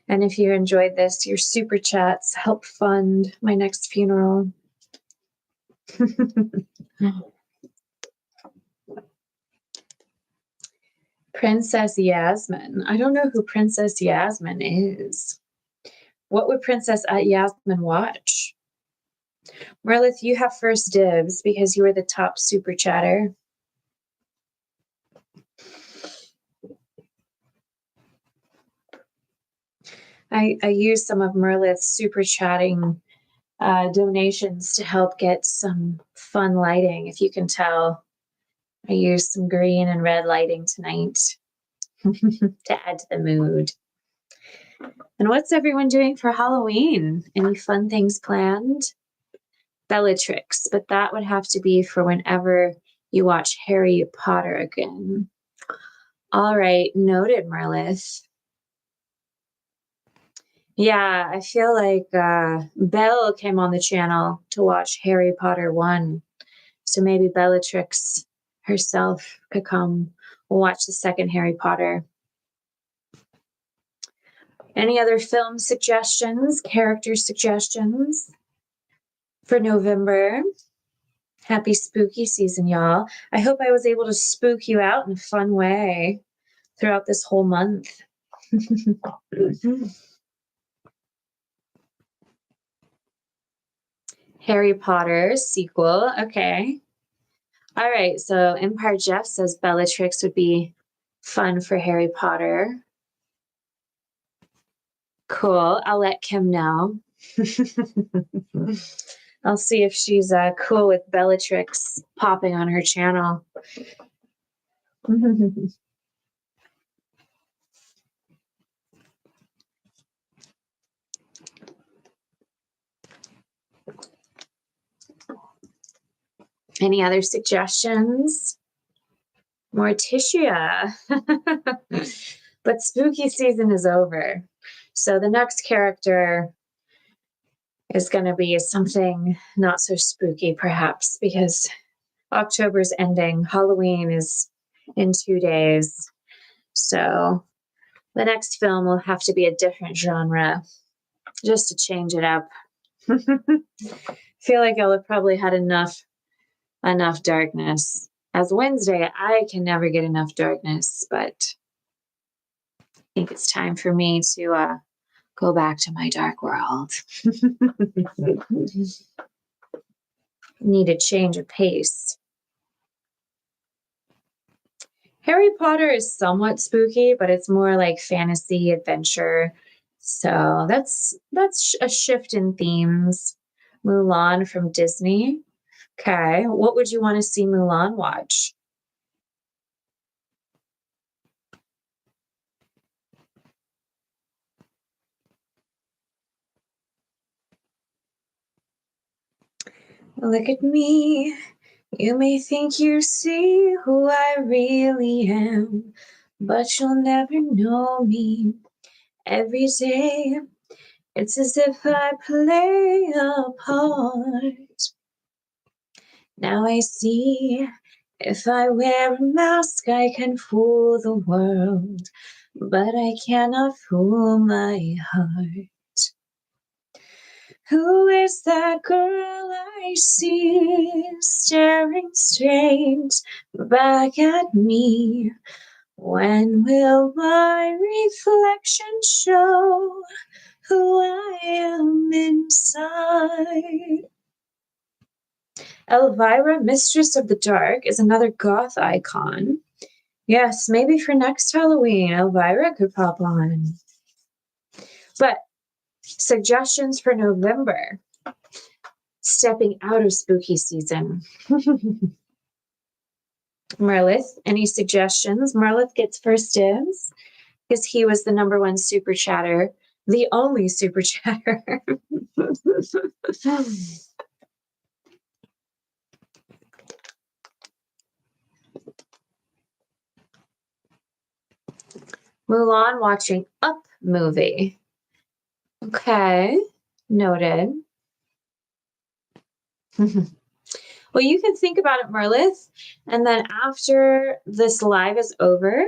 And if you enjoyed this, your super chats help fund my next funeral. Princess Yasmin. I don't know who Princess Yasmin is. What would Princess Yasmin watch? Merlith, you have first dibs because you were the top super chatter. I used some of Merlith's super chatting donations to help get some fun lighting. If you can tell, I used some green and red lighting tonight to add to the mood. And what's everyone doing for Halloween? Any fun things planned? Bellatrix, but that would have to be for whenever you watch Harry Potter again. All right, noted, Merlith. Yeah, I feel like Belle came on the channel to watch Harry Potter 1. So maybe Bellatrix herself could come watch the second Harry Potter. Any other film suggestions, character suggestions for November? Happy spooky season, y'all. I hope I was able to spook you out in a fun way throughout this whole month. Harry Potter sequel. Okay. All right. So Empire Jeff says Bellatrix would be fun for Harry Potter. Cool. I'll let Kim know. I'll see if she's cool with Bellatrix popping on her channel. Any other suggestions? Morticia. But spooky season is over. So the next character is going to be something not so spooky, perhaps, because October's ending. Halloween is in 2 days. So the next film will have to be a different genre just to change it up. Feel like I'll have probably had enough darkness. As Wednesday, I can never get enough darkness, but I think it's time for me to go back to my dark world. Need a change of pace. Harry Potter is somewhat spooky, but it's more like fantasy adventure. So that's a shift in themes. Mulan from Disney. Okay, what would you want to see Mulan watch? Look at me. You may think you see who I really am, but you'll never know me. Every day, it's as if I play a part. Now I see, if I wear a mask, I can fool the world, but I cannot fool my heart. Who is that girl I see staring straight back at me? When will my reflection show who I am inside? Elvira, Mistress of the Dark, is another goth icon. Yes, maybe for next Halloween, Elvira could pop on. But suggestions for November. Stepping out of spooky season. Merlith, any suggestions? Merlith gets first dibs because he was the #1 super chatter, the only super chatter. Mulan watching Up movie. Okay, noted. Well, you can think about it, Merlith, and then after this live is over,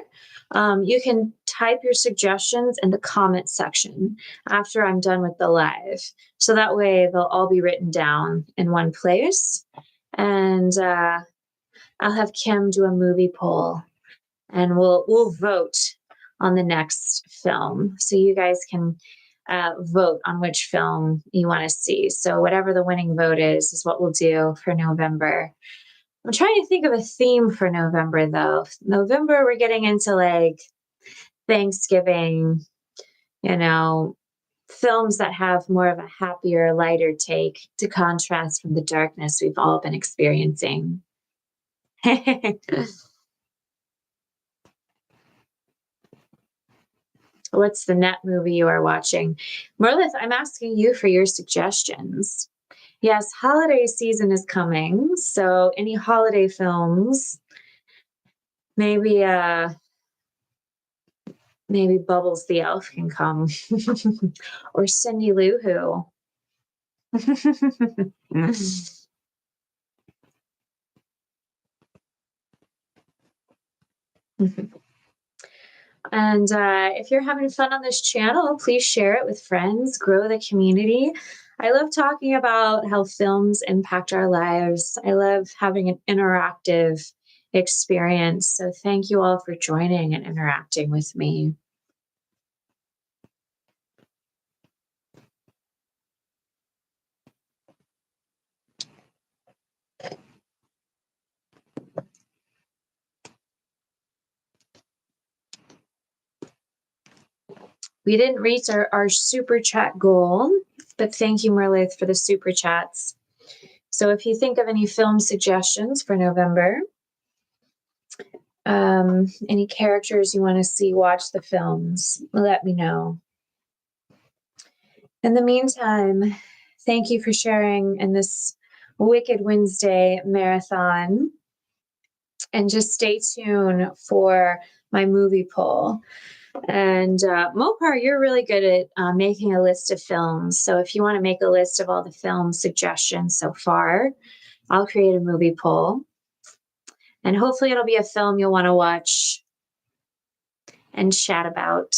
you can type your suggestions in the comment section after I'm done with the live. So that way they'll all be written down in one place. And I'll have Kim do a movie poll, and we'll vote on the next film. So you guys can vote on which film you want to see. So whatever the winning vote is what we'll do for November. I'm trying to think of a theme for November, though. November, we're getting into like Thanksgiving, films that have more of a happier, lighter take to contrast from the darkness we've all been experiencing. What's the net movie you are watching? Merlith, I'm asking you for your suggestions. Yes, holiday season is coming, so any holiday films, maybe Bubbles the Elf can come, or Cindy Lou Who. And if you're having fun on this channel, please share it with friends, grow the community. I love talking about how films impact our lives. I love having an interactive experience. So thank you all for joining and interacting with me. We didn't reach our super chat goal, but thank you, Merlith, for the super chats. So if you think of any film suggestions for November, any characters you want to see watch the films, let me know. In the meantime, thank you for sharing in this Wicked Wednesday marathon. And just stay tuned for my movie poll. And Mopar, you're really good at making a list of films. So if you want to make a list of all the film suggestions so far, I'll create a movie poll. And hopefully it'll be a film you'll want to watch and chat about.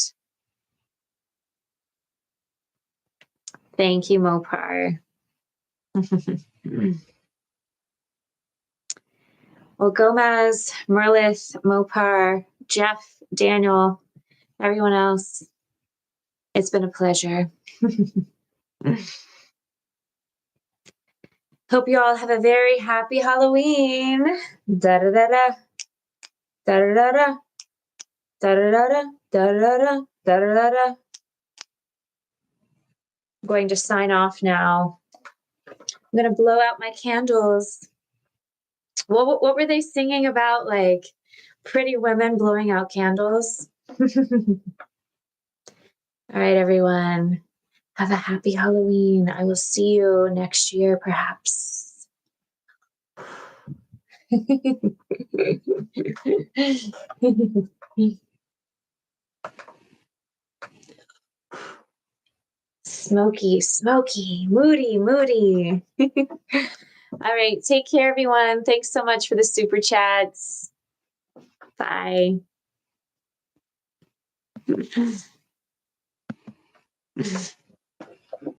Thank you, Mopar. Well, Gomez, Merlith, Mopar, Jeff, Daniel, everyone else, it's been a pleasure. Hope you all have a very happy Halloween. Da da da da. Da da da da. Da da da da. Da da da. Da da da. I'm going to sign off now. I'm going to blow out my candles. What were they singing about? Like pretty women blowing out candles? All right, everyone. Have a happy Halloween. I will see you next year, perhaps. Smoky, smoky, moody, moody. All right, take care, everyone. Thanks so much for the super chats. Bye.